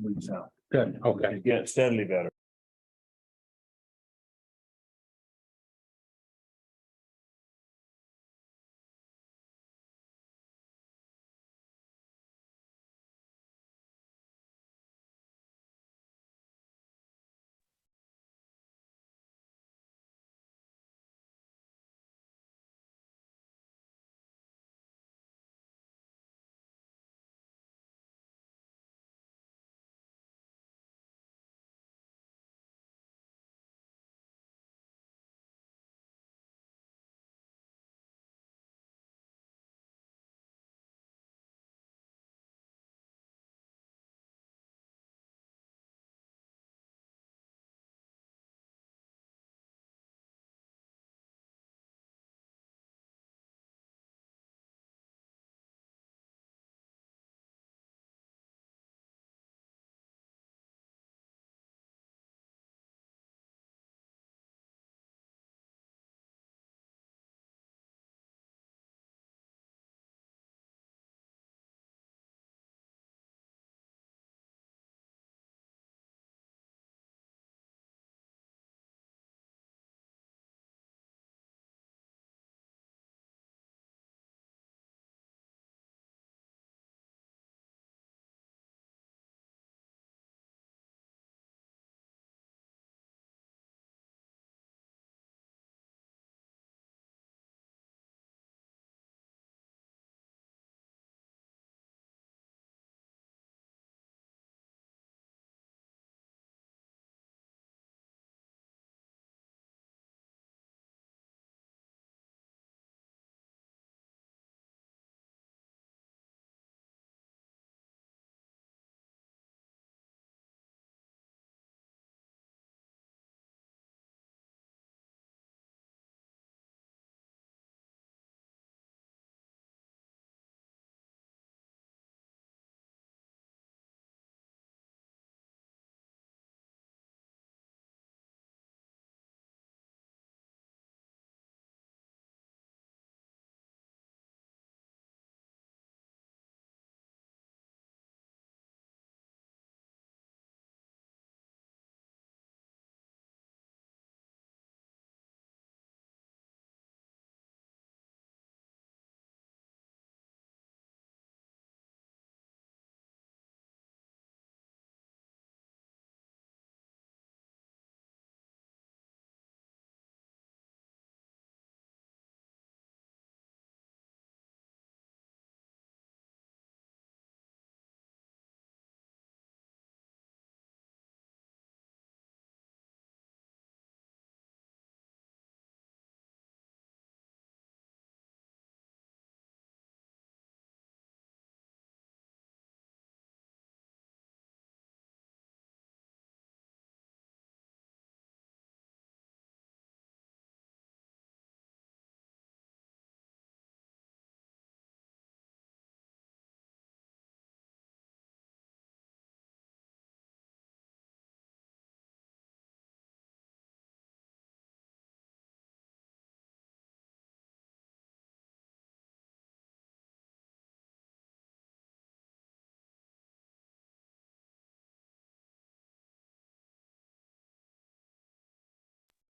Weeks out. Good, okay. It's getting steadily better.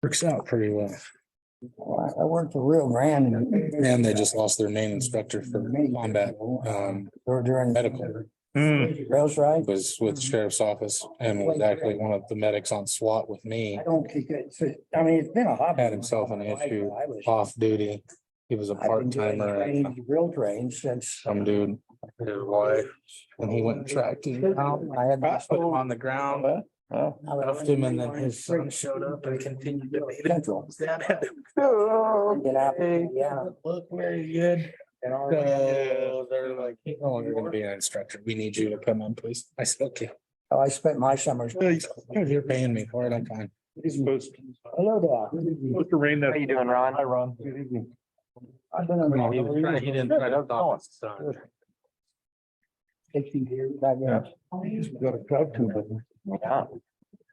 Works out pretty well. I worked for Rio Grande And they just lost their main inspector for combat, during medical. rails ride. Was with the sheriff's office and was actually one of the medics on SWAT with me. I don't think it's, I mean, it's been a hobby. Had himself an issue off duty. He was a part timer, Real train since. some dude, his wife, and he went and tracked him out. I had. Put him on the ground, left him, and then his son showed up and continued to beat him. His dad had him. Get out, yeah. Look very good. So they're like, he's no longer gonna be an instructor. We need you to come on, please. I said, okay. Oh, I spent my summers. You're paying me for it. I'm fine. Hello there. Supposed to rain that. How you doing, Ron? Hi, Ron. I've been on. He didn't try to stop his son. 60 years, back then. Got a crowd too, but. Yeah.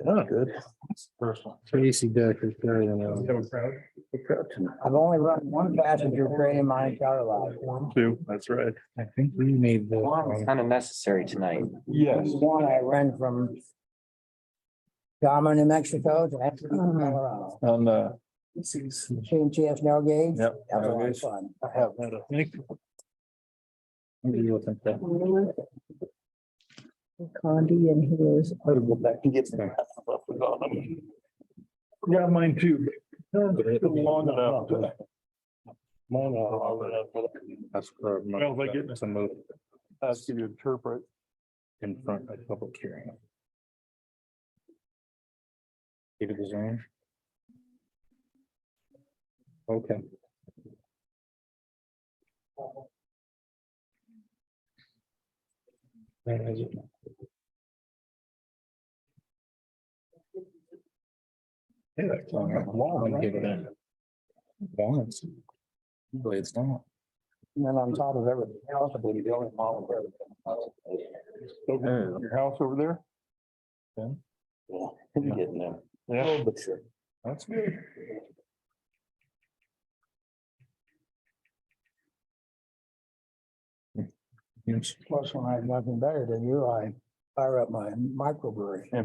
Oh, good. First one. Tracy Decker. I've only run one passenger train in my entire life. Two, that's right. I think we made the. Kind of necessary tonight. Yes. One I ran from Gama, New Mexico to Walsenburg, Colorado. On the. CNTS no gauge. Yep. That was a lot of fun. I have that, I think. What do you think that? Condi and his. I'll go back and get them. Yeah, mine too. Long enough. That's for. Well, they get- Some move Ask you to interpret. in front of public hearing. Give it the zone. Okay. Where is it? Yeah, that's long. I'll give it in. Once. Usually it's not. And then on top of everything else, I believe the only model. Your house over there? Yeah. Getting there. Yeah. But sure. That's good. Yes. Plus, when I have nothing better to do, I fire up my microbrewery. Yeah.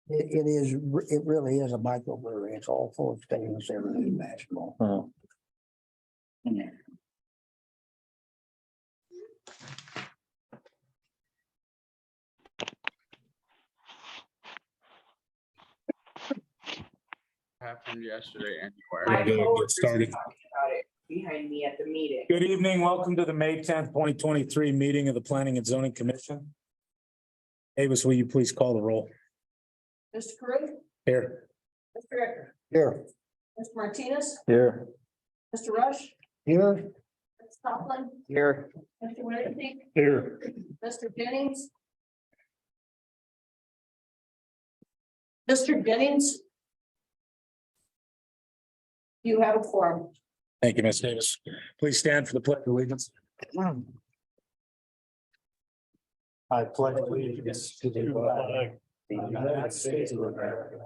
It really is a microbrewery. It's all full of stainless, everything imaginable. Yeah. Happened yesterday We're anywhere. gonna get started. Behind me at the meeting. Good evening. Welcome to the May 10th, 2023 meeting of the Planning and Zoning Commission. Avis, will you please call the roll? Mr. Carew, Here. Mr. Ecker, Here. Mr. Martinez, Here. Mr. Rush, Here. Mr. Coughlin, Here. Mr. Winterseek, Here. Mr. Jennings. Mr. Jennings. You have a quorum. Thank you, Ms. Davis. Please stand for the pledge of allegiance. I pledge allegiance to the flag of the United States of America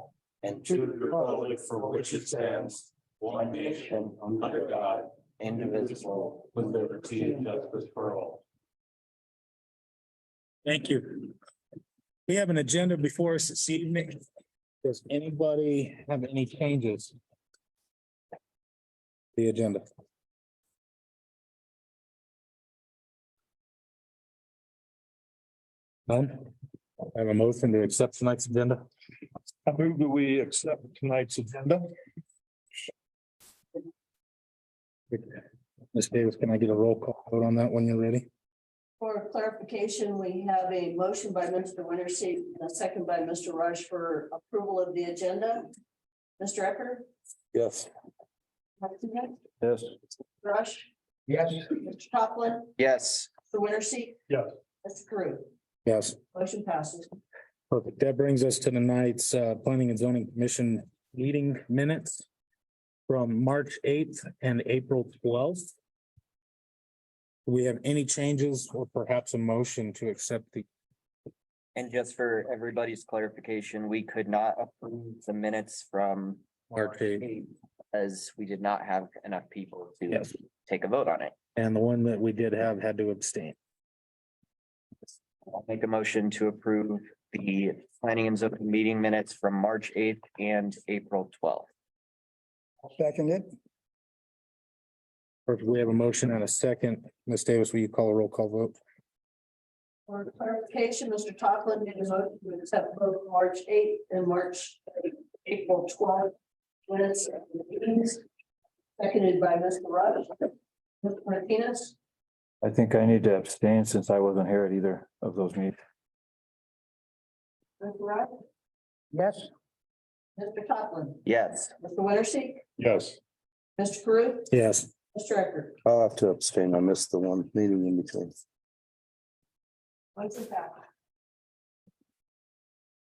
and to the republic for which it stands, one nation under God, indivisible, with liberty and justice for all. Thank you. We have an agenda before us this evening. Does anybody have any changes? The agenda. None? I have a motion to accept tonight's agenda. I move that we accept tonight's agenda. Ms. Davis, can I get a roll call vote on that when you're ready? For clarification, we have a motion by Mr. Winterseek and a second by Mr. Rush for approval of the agenda. Mr. Ecker, Yes. Martinez, Yes. Rush, Yes. Mr. Coughlin, Yes. Mr. Winterseek. Yes. Mr. Carew, Yes. motion passes. Perfect. That brings us to tonight's Planning and Zoning Commission meeting minutes from March 8th and April 12th. Do we have any changes or perhaps a motion to accept the? And just for everybody's clarification, we could not approve the minutes from March 8th. as we did not have enough people to Yes. take a vote on it. And the one that we did have had to abstain. I'll make a motion to approve the planning and zoning meeting minutes from March 8th and April 12th. Second it. Perfect. We have a motion and a second. Ms. Davis, will you call a roll call vote? For clarification, Mr. Coughlin made a motion to accept both March 8th and April 12th minutes of the meetings. Seconded by Mr. Rush. Mr. Martinez, I think I need to abstain since I wasn't here at either of those meetings. Mr. Rush, Yes. Mr. Coughlin, Yes. Mr. Winterseek, Yes. Mr. Carew, Yes. Mr. Ecker. I'll have to abstain. I missed the one meeting in between. Motion passed.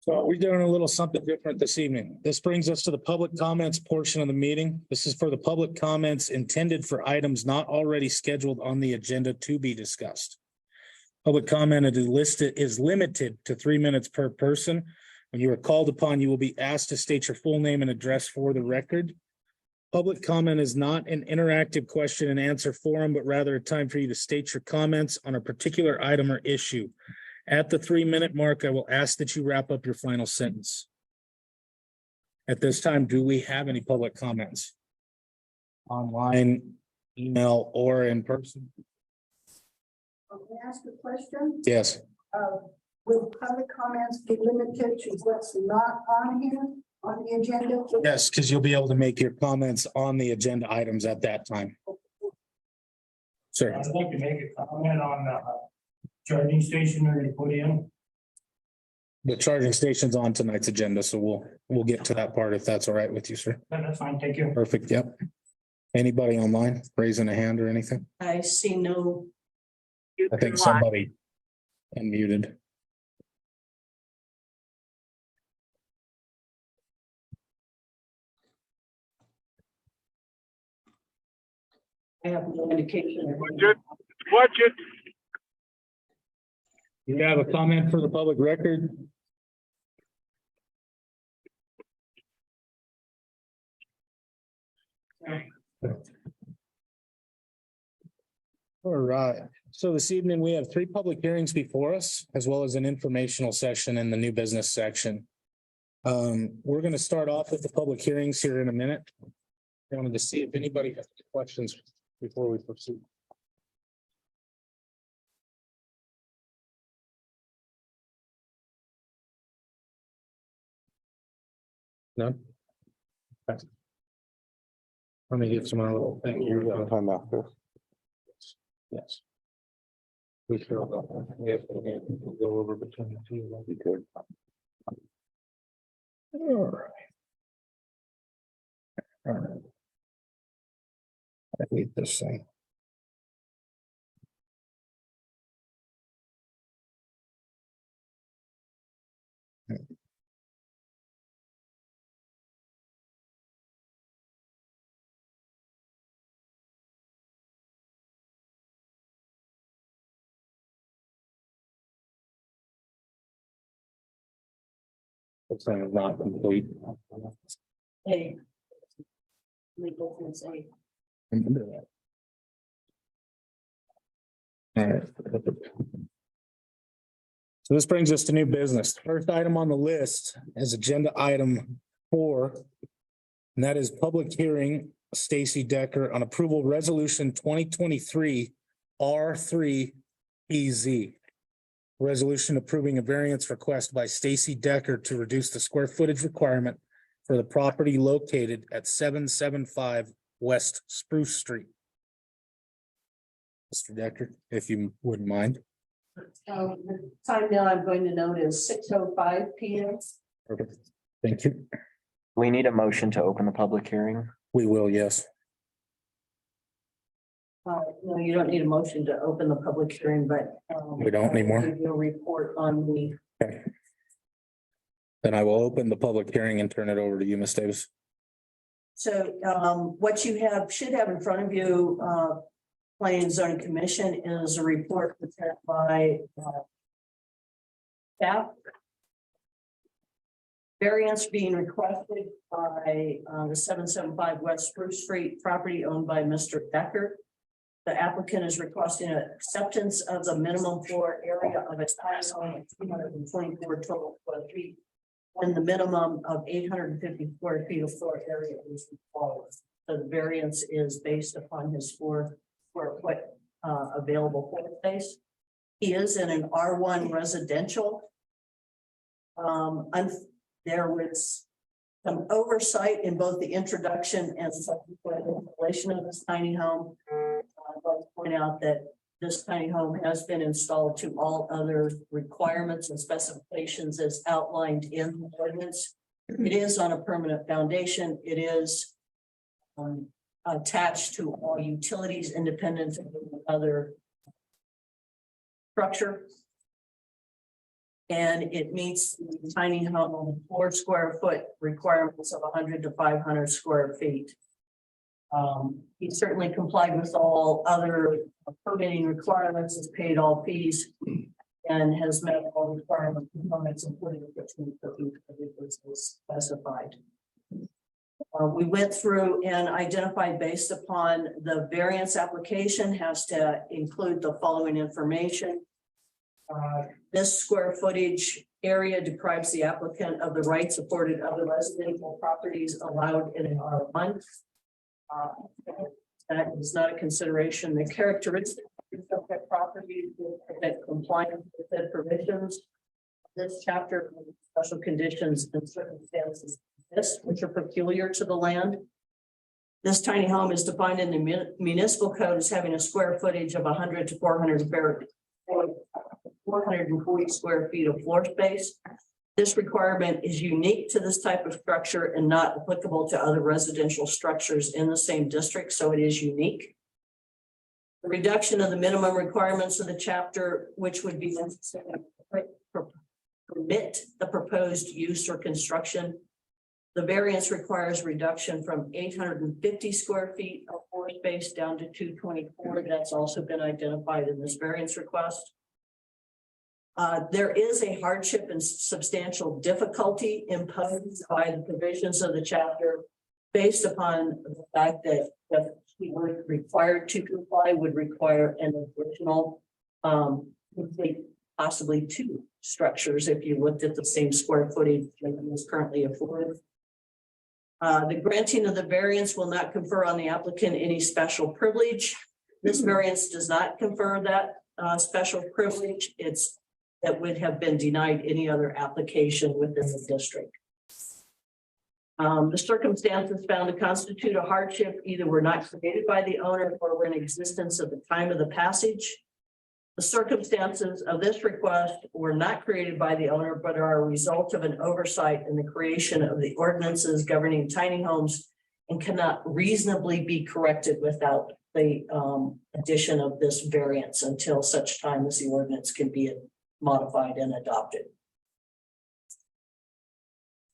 So we're doing a little something different this evening. This brings us to the public comments portion of the meeting. This is for the public comments intended for items not already scheduled on the agenda to be discussed. Public comment is limited to 3 minutes per person. When you are called upon, you will be asked to state your full name and address for the record. Public comment is not an interactive question and answer forum, but rather a time for you to state your comments on a particular item or issue. At the 3-minute mark, I will ask that you wrap up your final sentence. At this time, do we have any public comments? Online, email, or in person? Can I ask a question? Yes. Will public comments be limited to what's not on here, on the agenda? Yes, because you'll be able to make your comments on the agenda items at that time. Sir, I'd like to make a comment on the charging station that they put in. the charging station's on tonight's agenda, so we'll get to that part if that's all right with you, sir. That's fine, thank you. Perfect, yep. Anybody online raising a hand or anything? I see no. I think somebody unmuted. I have no indication. Watch it. You have a comment for the public record? All right, so this evening we have 3 public hearings before us, as well as an informational session in the new business section. We're going to start off with the public hearings here in a minute. I wanted to see if anybody has any questions before we proceed. None? Okay. Let me get some little thing here. Time after. Yes. We sure about that. We have to go over between the two. That'd be good. All right. All right. I need this thing. This thing is not complete. Hey. Legal can say. Remember that. All right. So this brings us to new business. The first item on the list is agenda item 4. And that is public hearing, Stacy Decker on approval resolution 2023 R3 EZ. Resolution approving a variance request by Stacy Decker to reduce the square footage requirement for the property located at 775 West Spruce Street. Mr. Decker, if you wouldn't mind. The time now I'm going to note is 6:05 p.m. Perfect. Thank you. We need a motion to open the public hearing. We will, yes. No, you don't need a motion to open the public hearing, but. We don't anymore? Give you a report on the. Okay. Then I will open the public hearing and turn it over to you, Ms. Davis. So what you should have in front of you, Planning and Zoning Commission is a report prepared by staff. Variance being requested by the 775 West Spruce Street property owned by Mr. Decker. The applicant is requesting an acceptance of the minimum floor area of its tiny home of 224 total square feet. And the minimum of 850 square feet of floor area is required. So the variance is based upon his 4 square foot available floor space. He is in an R1 residential. There was some oversight in both the introduction and subsequent installation of this tiny home. I'd like to point out that this tiny home has been installed to all other requirements and specifications as outlined in the ordinance. It is on a permanent foundation. It is attached to all utilities independent of other structure. And it meets the tiny home 4 square foot requirements of 100 to 500 square feet. He certainly complied with all other permitting requirements, has paid all fees, and has met all requirement components, including the was specified. We went through and identified based upon the variance application has to include the following information. This square footage area deprives the applicant of the rights afforded other residential properties allowed in an R1. That is not a consideration. The characteristics of that property that compliance with the provisions. This chapter, special conditions and circumstances, which are peculiar to the land. This tiny home is defined in the municipal code as having a square footage of 100 to 440 square feet of floor space. This requirement is unique to this type of structure and not applicable to other residential structures in the same district, so it is unique. The reduction of the minimum requirements of the chapter, which would be necessary to permit the proposed use or construction. The variance requires reduction from 850 square feet of floor space down to 224. That's also been identified in this variance request. There is a hardship and substantial difficulty imposed by the provisions of the chapter based upon the fact that if he were required to comply would require an additional possibly two structures if you looked at the same square footage that is currently afforded. The granting of the variance will not confer on the applicant any special privilege. This variance does not confer that special privilege. That would have been denied any other application within the district. The circumstances found to constitute a hardship either were not created by the owner or were in existence at the time of the passage. The circumstances of this request were not created by the owner, but are a result of an oversight in the creation of the ordinances governing tiny homes and cannot reasonably be corrected without the addition of this variance until such time as the ordinance can be modified and adopted.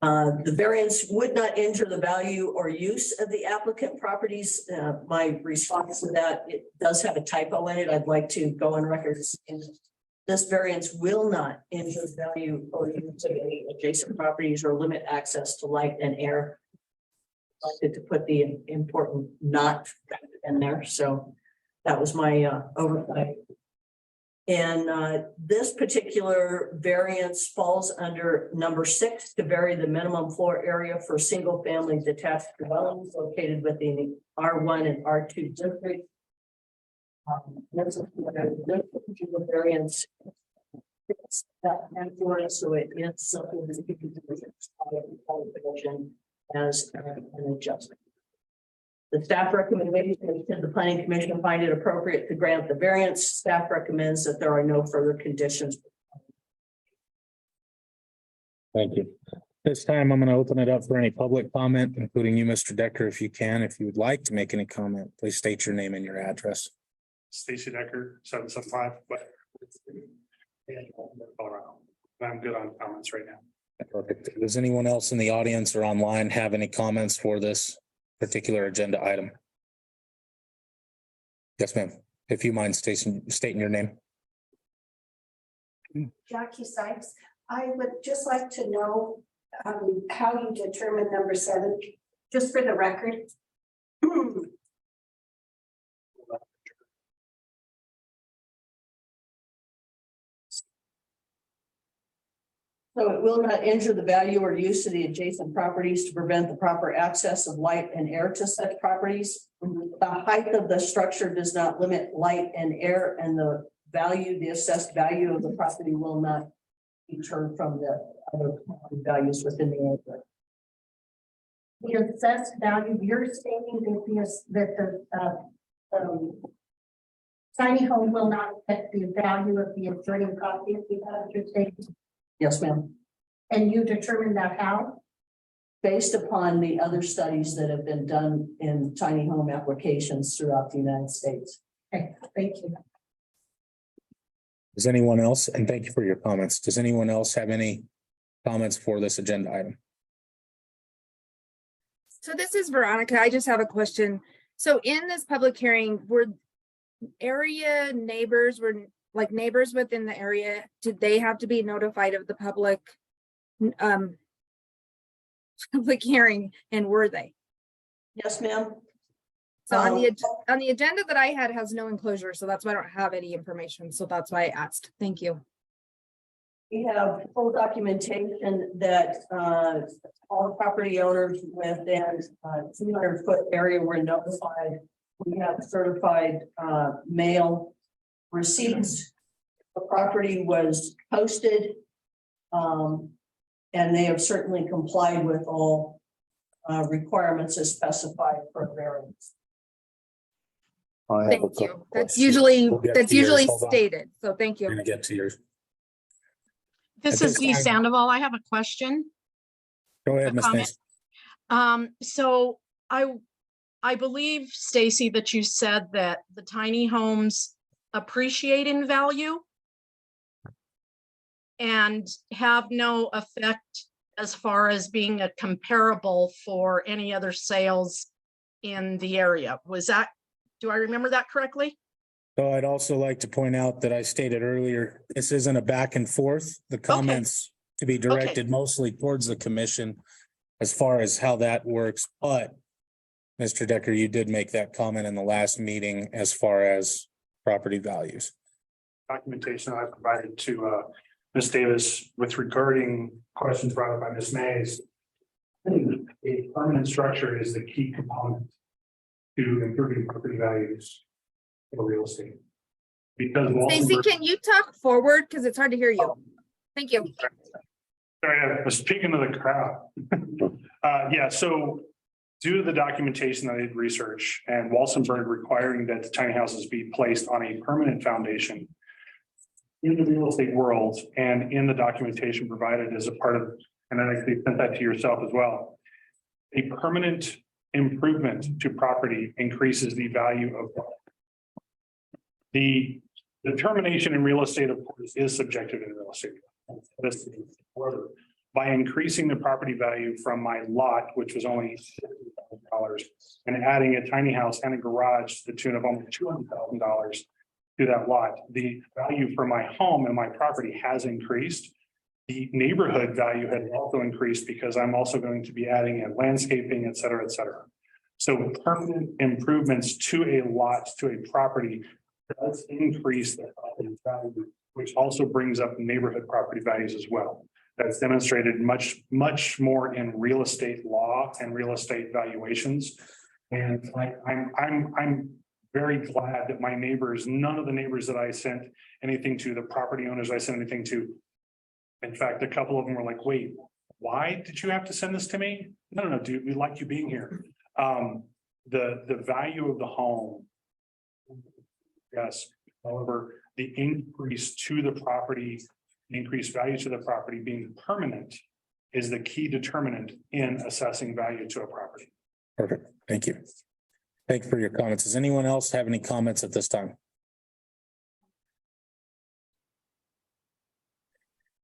The variance would not injure the value or use of the applicant properties. My response to that, it does have a typo in it. I'd like to go on record. This variance will not injure the value or use of any adjacent properties or limit access to light and air. I wanted to put the important not in there. So that was my oversight. And this particular variance falls under number 6 to vary the minimum floor area for single family detached dwellings located within the R1 and R2 district. This particular variance fits that category, so it is something that you can do as an adjustment. The staff recommendation is that the planning commission find it appropriate to grant the variance. Staff recommends that there are no further conditions. Thank you. This time I'm going to open it up for any public comment, including you, Mr. Decker, if you can. If you would like to make any comment, please state your name and your address. Stacy Decker, 775, but Colorado. I'm good on comments right now. Perfect. Does anyone else in the audience or online have any comments for this particular agenda item? Yes, ma'am. If you mind stating your name. Jackie Sykes, I would just like to know how you determine number 7, just for the record. So it will not injure the value or use of the adjacent properties to prevent the proper access of light and air to such properties. The height of the structure does not limit light and air, and the assessed value of the property will not deter from the other values within the area. The assessed value, you're stating that the tiny home will not affect the value of the adjoining property. You're stating. Yes, ma'am. And you determine that how? Based upon the other studies that have been done in tiny home applications throughout the United States. Okay, thank you. Does anyone else, and thank you for your comments. Does anyone else have any comments for this agenda item? So this is Veronica. I just have a question. So in this public hearing, were area neighbors, were like neighbors within the area, did they have to be notified of the public public hearing, and were they? Yes, ma'am. So on the agenda that I had has no enclosure, so that's why I don't have any information. So that's why I asked. Thank you. We have full documentation that all property owners within 200-foot area were notified. We have certified mail receipts. The property was posted. And they have certainly complied with all requirements as specified for variance. I have a Thank couple you. That's questions. usually, We'll get that's to yours. usually Hold on. stated. So thank We're you. gonna get to yours. This At is this Dee time- Sandoval. I have a question. Go ahead, A Ms. comment. Mason. So I believe, Stacy, that you said that the tiny homes appreciate in value and have no effect as far as being a comparable for any other sales in the area. Do I remember that correctly? So I'd also like to point out that I stated earlier, this isn't a back and forth. The comments to be directed mostly towards the commission as far as how that works, but Mr. Decker, you did make that comment in the last meeting as far as property values. Documentation I provided to Ms. Davis with regarding questions brought up by Ms. Mays. A permanent structure is the key component to improving property values for real estate. Because Stacy, Walsenburg- can you talk forward? Because it's hard to hear you. Thank you. Sorry, I was speaking to the crowd. Yeah, so due to the documentation that I did research and Walsenburg requiring that the tiny houses be placed on a permanent foundation in the real estate world and in the documentation provided as a part of, and I actually sent that to yourself as well. A permanent improvement to property increases the value of the determination in real estate, of course, is subjective in real estate. However, by increasing the property value from my lot, which was only $50,000, and adding a tiny house and a garage to the tune of almost $200,000 to that lot, the value for my home and my property has increased. The neighborhood value has also increased because I'm also going to be adding in landscaping, et cetera, et cetera. So permanent improvements to a lot, to a property does increase the property value, which also brings up neighborhood property values as well. That's demonstrated much more in real estate law and real estate valuations. And I'm very glad that my neighbors, none of the neighbors that I sent anything to, the property owners I sent anything to. In fact, a couple of them were like, wait, why did you have to send this to me? No, dude, we like you being here. The value of the home. Yes, however, the increase to the property, increased value to the property being permanent is the key determinant in assessing value to a property. Perfect. Thank you. Thank you for your comments. Does anyone else have any comments at this time?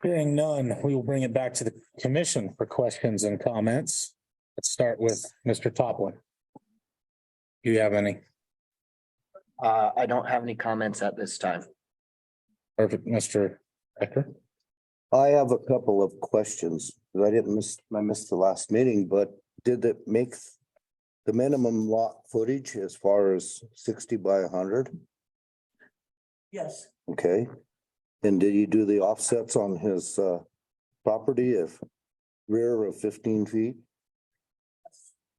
Hearing none, we will bring it back to the commission for questions and comments. Let's start with Mr. Toplin. Do you have any? I don't have any comments at this time. Perfect, Mr. Becker. I have a couple of questions. I missed the last meeting, but did it make the minimum lot footage as far as 60 by 100? Yes, Okay. And did you do the offsets on his property of rear of 15 feet?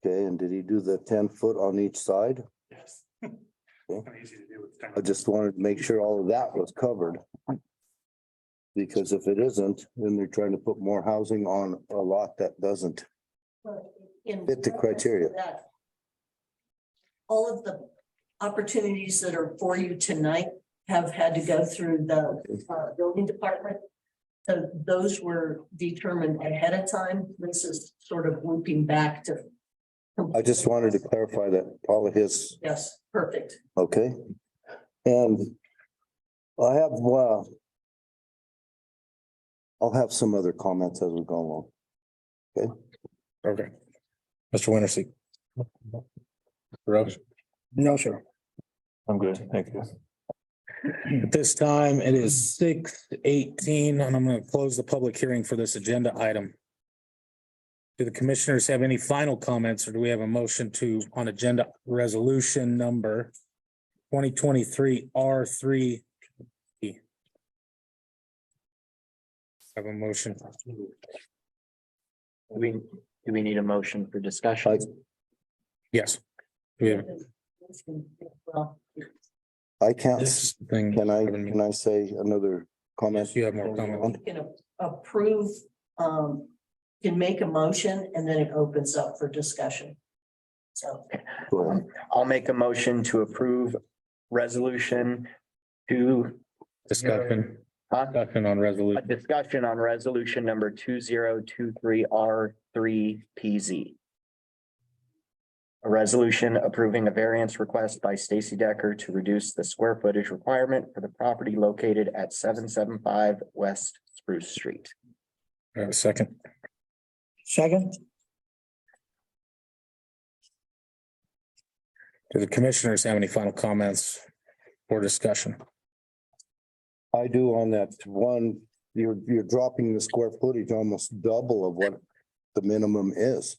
Okay, and did he do the 10-foot on each side? Yes. Okay. Kind of easy to do with I just wanted to make sure all of that was covered. Because if it isn't, then they're trying to put more housing on a lot that doesn't. but in Fit the criteria. that, all of the opportunities that are for you tonight have had to go through the building department. So those were determined ahead of time. This is sort of looping back to. I just wanted to clarify that all of his, Yes, perfect. okay? And I have, I'll have some other comments as we go along. Okay. Mr. Winterseed. Rose. No, sir. I'm good, thank you. At this time, it is 6:18, and I'm going to close the public hearing for this agenda item. Do the commissioners have any final comments, or do we have a motion on agenda resolution number 2023 R3? Have a motion. Do we need a motion for discussion? Yes. We have Well, I can't, this thing. can I say another comment? Yes, you have more comment. you can approve, can make a motion and then it opens up for discussion. So. Go ahead. I'll make a motion to approve resolution to Discussion. Huh? Discussion on a resolution. discussion on resolution number 2023 R3 PZ. A resolution approving a variance request by Stacy Decker to reduce the square footage requirement for the property located at 775 West Spruce Street. Second. Second? Do the commissioners have any final comments or discussion? I do on that one, you're dropping the square footage almost double of what the minimum is.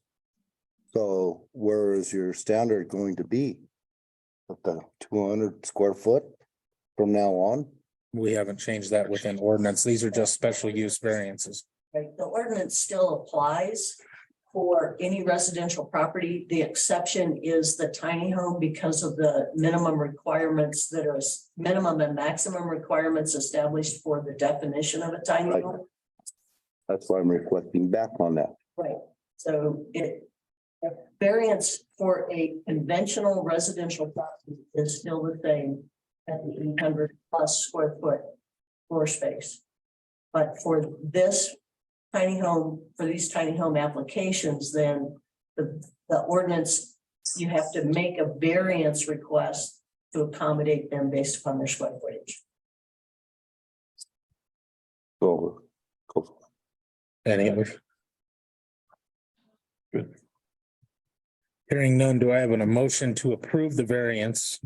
So where is your standard going to be? At the 200 square foot from now on? We haven't changed that within ordinance. These are just special use variances. Right, the ordinance still applies for any residential property. The exception is the tiny home because of the minimum requirements that are minimum and maximum requirements established for the definition of a tiny Right. home. That's why I'm reflecting back on that. Right, so a variance for a conventional residential property is still the same at the 800 plus square foot floor space. But for this tiny home, for these tiny home applications, then the ordinance, you have to make a variance request to accommodate them based upon their square footage. So, Any others? Good. Hearing none, do I have a motion to approve the variance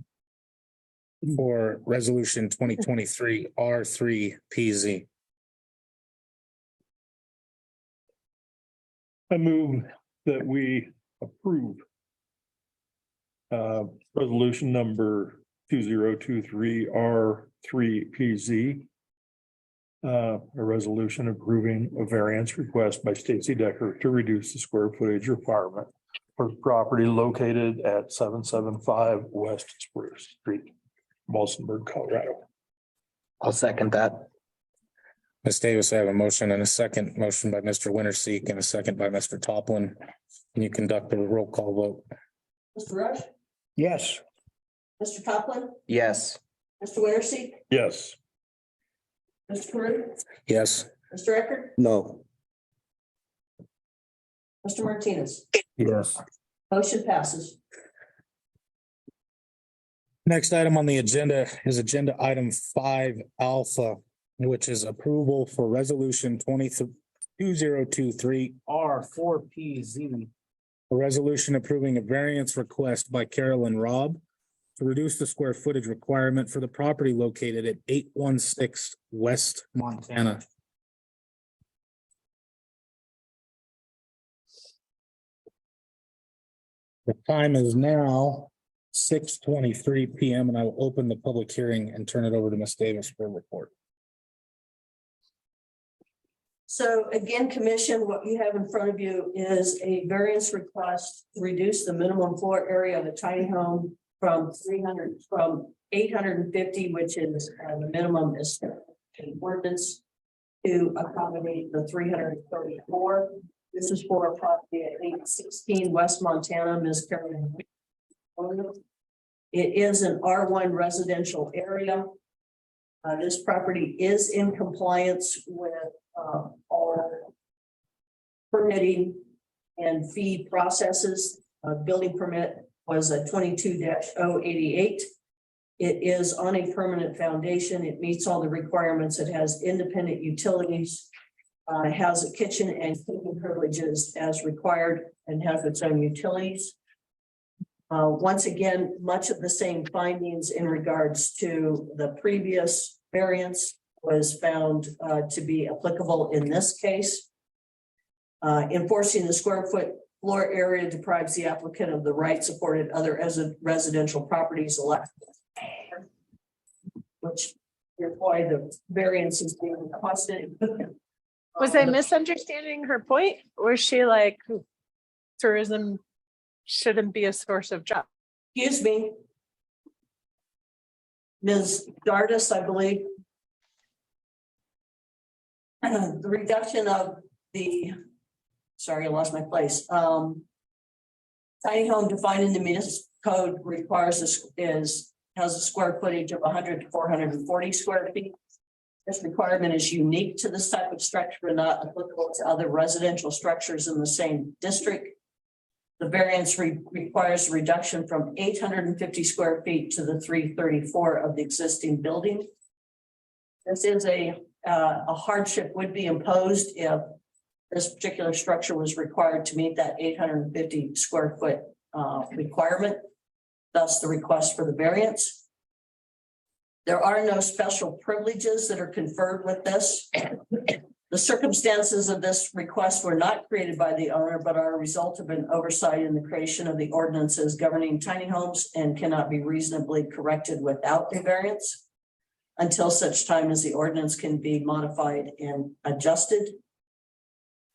for resolution 2023 R3 PZ? I move that we approve resolution number 2023 R3 PZ. A resolution approving a variance request by Stacy Decker to reduce the square footage requirement for property located at 775 West Spruce Street, Walsenburg, Colorado. I'll second that. Ms. Davis, I have a motion and a second motion by Mr. Winterseek and a second by Mr. Toplin. Can you conduct a roll call vote? Mr. Rush, Yes. Mr. Toplin, Yes. Mr. Winterseek, Yes. Mr. Carew, Yes. Mr. Eckert, no, Mr. Martinez. Yes. Motion passes. Next item on the agenda is agenda item 5 alpha, which is approval for resolution 2023 R4 PZ. A resolution approving a variance request by Carolyn Robb to reduce the square footage requirement for the property located at 816 West Montana. The time is now 6:23 PM, and I will open the public hearing and turn it over to Ms. Davis for a report. So again, Commission, what you have in front of you is a variance request to reduce the minimum floor area of a tiny home from 850, which is the minimum is in ordinance, to accommodate the 334. This is for a property at 816 West Montana, Ms. Carolyn. It is an R1 residential area. This property is in compliance with all permitting and fee processes. Building permit was a 22-088. It is on a permanent foundation. It meets all the requirements. It has independent utilities. It has a kitchen and cooking privileges as required and has its own utilities. Once again, much of the same findings in regards to the previous variance was found to be applicable in this case. Enforcing the square foot floor area deprives the applicant of the rights afforded other as residential properties elect, which is why the variance is being requested. Was I misunderstanding her point? Was she like tourism shouldn't be a source of job? Excuse me. Ms. Dardis, I believe. The reduction of the, sorry, I lost my place. Tiny home defined in the municipal code requires has a square footage of 100 to 440 square feet. This requirement is unique to this type of structure and not applicable to other residential structures in the same district. The variance requires a reduction from 850 square feet to the 334 of the existing building. This is a hardship would be imposed if this particular structure was required to meet that 850 square foot requirement. Thus the request for the variance. There are no special privileges that are conferred with this. The circumstances of this request were not created by the owner, but are a result of an oversight in the creation of the ordinances governing tiny homes and cannot be reasonably corrected without a variance until such time as the ordinance can be modified and adjusted.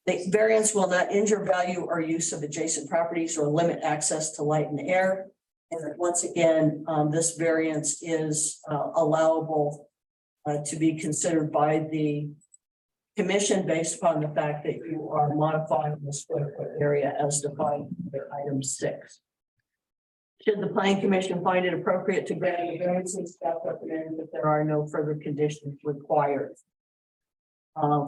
The variance will not injure value or use of adjacent properties or limit access to light and air. And once again, this variance is allowable to be considered by the commission based upon the fact that you are modifying the square foot area as defined in item 6. Should the planning commission find it appropriate to grant the variances, staff recommends that there are no further conditions required.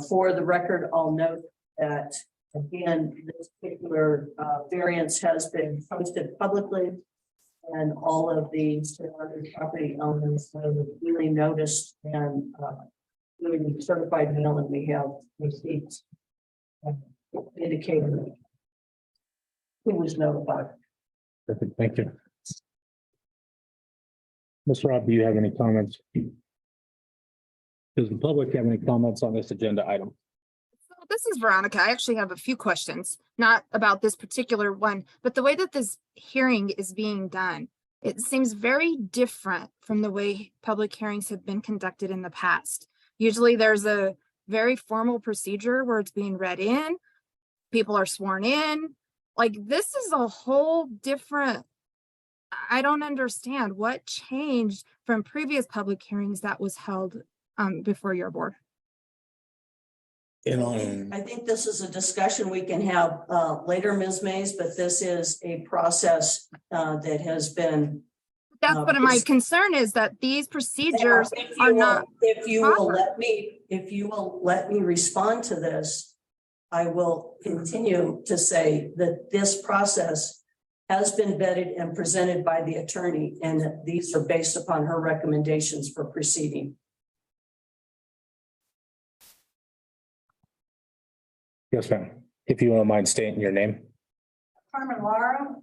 For the record, I'll note that again, this particular variance has been posted publicly. And all of the surrounding property owners have really noticed and really certified mail, and we have receipts indicating who was notified. Perfect, thank you. Ms. Rob, do you have any comments? Does the public have any comments on this agenda item? This is Veronica. I actually have a few questions, not about this particular one, but the way that this hearing is being done. It seems very different from the way public hearings have been conducted in the past. Usually there's a very formal procedure where it's being read in, people are sworn in. Like, this is a whole different, I don't understand what changed from previous public hearings that was held before your board. I think this is a discussion we can have later, Ms. Mays, but this is a process that has been. That's what my concern is, that these procedures are not. If you will let me respond to this, I will continue to say that this process has been vetted and presented by the attorney, and that these are based upon her recommendations for proceeding. Yes, ma'am. If you don't mind stating your name. Carmen Lara,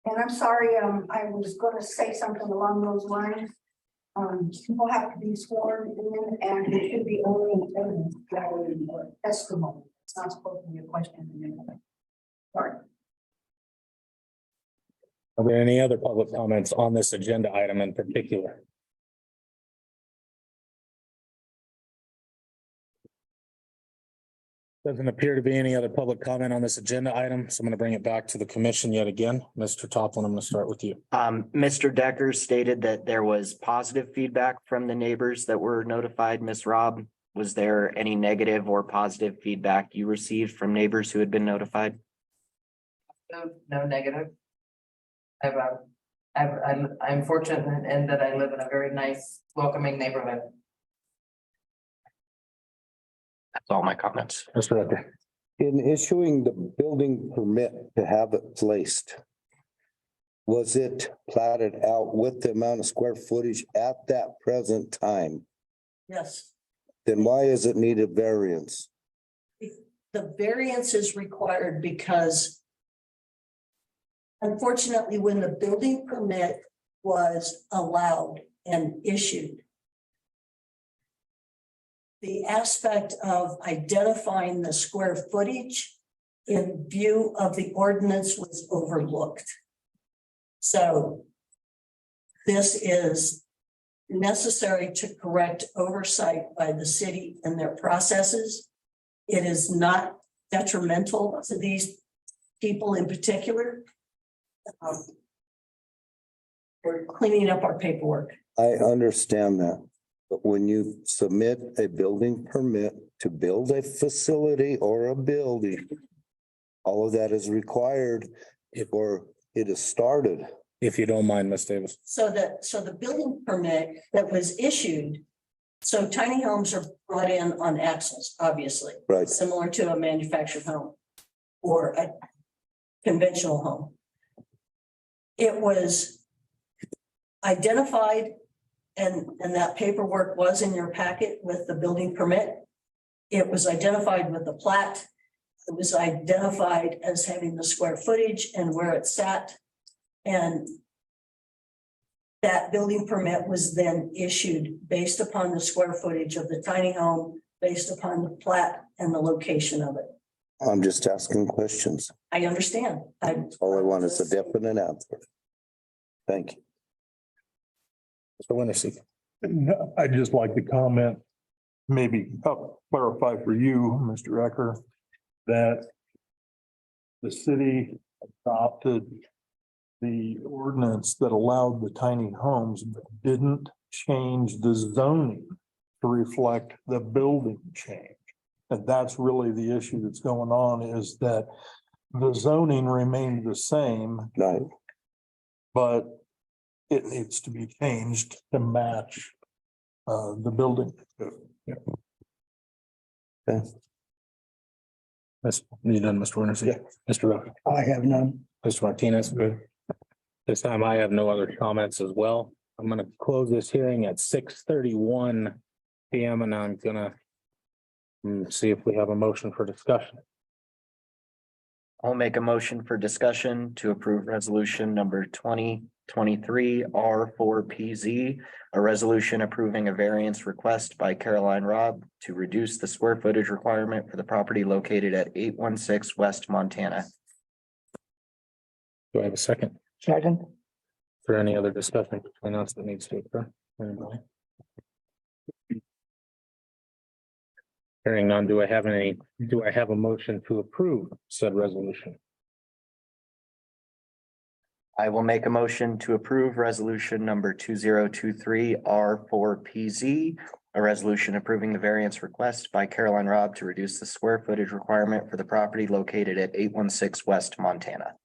and I'm sorry, I was gonna say something along those lines. People have to be sworn in, and it should be only testimony. It's not supposed to be a question. Sorry. Are there any other public comments on this agenda item in particular? Doesn't appear to be any other public comment on this agenda item, so I'm going to bring it back to the commission yet again. Mr. Toplin, I'm going to start with you. Mr. Decker stated that there was positive feedback from the neighbors that were notified. Ms. Rob, was there any negative or positive feedback you received from neighbors who had been notified? No negative. I'm fortunate in that I live in a very nice, welcoming neighborhood. That's all my comments. Mr. Decker. In issuing the building permit to have it placed, was it platted out with the amount of square footage at that present time? Yes. Then why is it needed variance? The variance is required because Unfortunately, when the building permit was allowed and issued, the aspect of identifying the square footage in view of the ordinance was overlooked. So this is necessary to correct oversight by the city and their processes. It is not detrimental to these people in particular. We're cleaning up our paperwork. I understand that, but when you submit a building permit to build a facility or a building, all of that is required before it is started. If you don't mind, Ms. Davis. So the building permit that was issued, so tiny homes are brought in on axles, obviously. Right. Similar to a manufactured home or a conventional home. It was identified and that paperwork was in your packet with the building permit. It was identified with the plat. It was identified as having the square footage and where it sat. And that building permit was then issued based upon the square footage of the tiny home, based upon the plat and the location of it. I'm just asking questions. I understand. All I want is a definite answer. Thank you. Mr. Wintersee. I'd just like to comment, maybe help clarify for you, Mr. Ecker, that the city adopted the ordinance that allowed the tiny homes, but didn't change the zoning to reflect the building change. And that's really the issue that's going on, is that the zoning remained the same. Right. But it needs to be changed to match the building. Yeah. Okay. You done, Mr. Wintersee? Yeah. Mr. Rucker? I have none. Mr. Martinez? Good. This time I have no other comments as well. I'm gonna close this hearing at 6:31 PM and I'm gonna see if we have a motion for discussion. I'll make a motion for discussion to approve resolution number 2023 R4PZ, a resolution approving a variance request by Caroline Robb to reduce the square footage requirement for the property located at 816 West Montana. Do I have a second? Second. Is there any other discussion between us that needs to occur? Anybody? Hearing none, do I have a motion to approve said resolution? I will make a motion to approve resolution number 2023 R4PZ, a resolution approving the variance request by Caroline Robb to reduce the square footage requirement for the property located at 816 West Montana.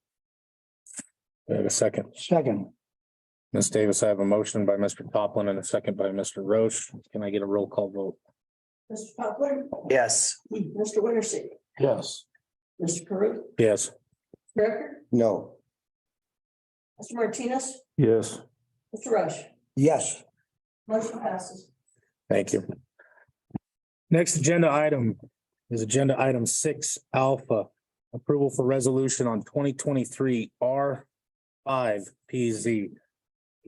Do I have a second? Second. Ms. Davis, I have a motion by Mr. Toplin and a second by Mr. Roche. Can I get a roll call vote? Mr. Poplar, Yes. Mr. Wintersee, Yes. Mr. Carew, Yes. Director, No. Mr. Martinez, Yes. Mr. Rush. Yes. Motion passes. Thank you. Next agenda item is agenda item 6 alpha. Approval for resolution on 2023 R5PZ.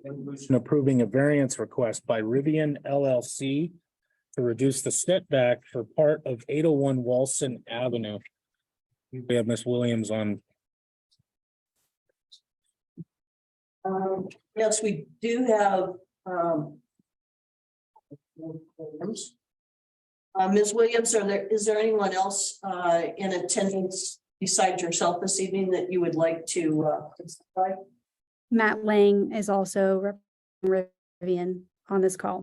Resolution approving a variance request by Rivian LLC to reduce the setback for part of 801 Walsen Avenue. We have Ms. Williams on. Yes, we do have, Ms. Williams, is there anyone else, in attendance besides yourself this evening that you would like to, testify? Matt Lang is also Rivian on this call.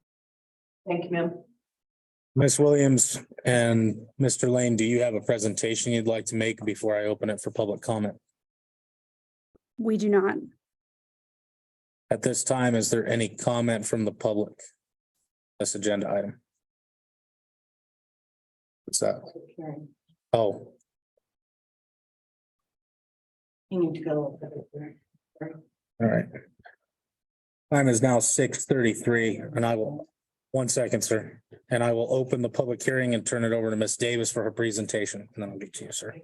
Thank you, ma'am. Ms. Williams and Mr. Lane, do you have a presentation you'd like to make before I open it for public comment? We do not. At this time, is there any comment from the public? This agenda item. What's that? Oh, You need to go. all right. Time is now 6:33 and I will, one second, sir. And I will open the public hearing and turn it over to Ms. Davis for her presentation. And then I'll get to you, sir.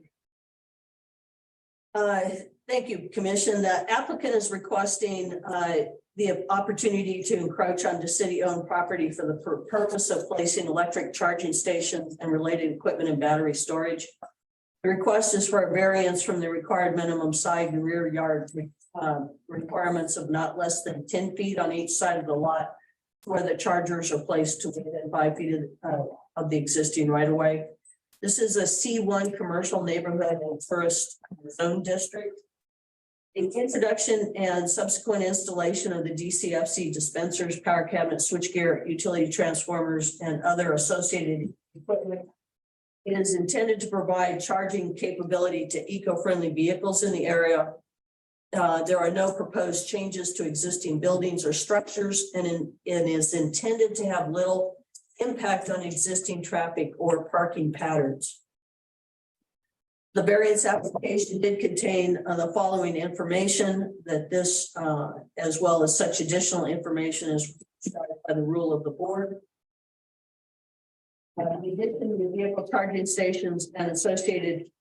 Thank you, Commission. The applicant is requesting the opportunity to encroach onto city-owned property for the purpose of placing electric charging stations and related equipment and battery storage. The request is for a variance from the required minimum side and rear yard requirements of not less than 10 feet on each side of the lot where the chargers are placed to within 5 feet of the existing right-of-way. This is a C1 commercial neighborhood and tourist zone district. The introduction and subsequent installation of the DCFC dispensers, power cabinets, switchgear, utility transformers, and other associated equipment is intended to provide charging capability to eco-friendly vehicles in the area. There are no proposed changes to existing buildings or structures, and is intended to have little impact on existing traffic or parking patterns. The variance application did contain the following information, that this, as well as such additional information as prescribed by the rule of the board. In addition to the vehicle charging stations and associated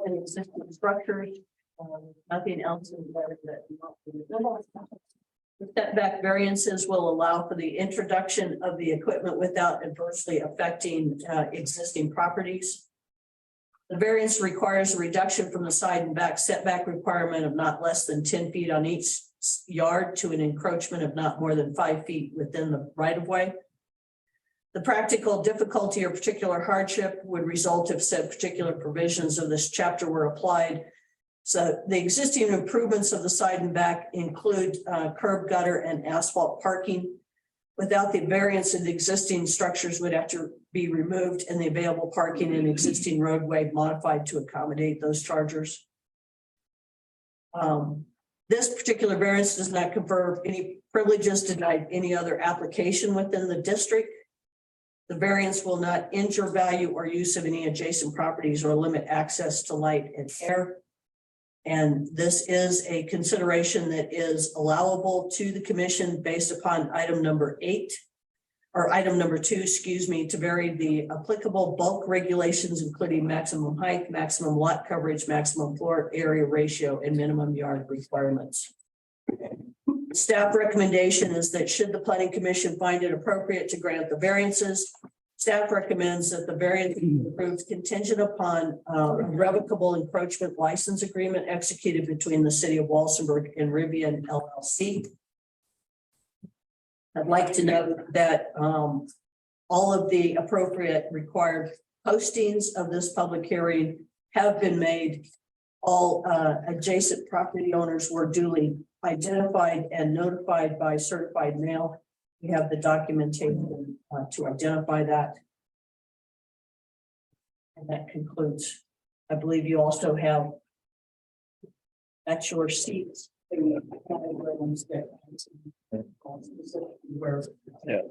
existing structures, nothing else in there that. The setback variances will allow for the introduction of the equipment without adversely affecting existing properties. The variance requires a reduction from the side and back setback requirement of not less than 10 feet on each yard to an encroachment of not more than 5 feet within the right-of-way. The practical difficulty or particular hardship would result if said particular provisions of this chapter were applied. So the existing improvements of the side and back include curb, gutter, and asphalt parking. Without the variance of the existing structures would have to be removed and the available parking and existing roadway modified to accommodate those chargers. This particular variance does not confer any privileges denied any other application within the district. The variance will not injure value or use of any adjacent properties or limit access to light and air. And this is a consideration that is allowable to the commission based upon item number 8 or item number 2, excuse me, to vary the applicable bulk regulations, including maximum height, maximum lot coverage, maximum floor area ratio, and minimum yard requirements. Staff recommendation is that should the planning commission find it appropriate to grant the variances, staff recommends that the variance be approved contingent upon a revocable encroachment license agreement executed between the city of Walsenburg and Rivian LLC. I'd like to note that all of the appropriate required postings of this public hearing have been made. All adjacent property owners were duly identified and notified by certified mail. We have the documentation to identify that. And that concludes. I believe you also have at your seats. Where Yeah.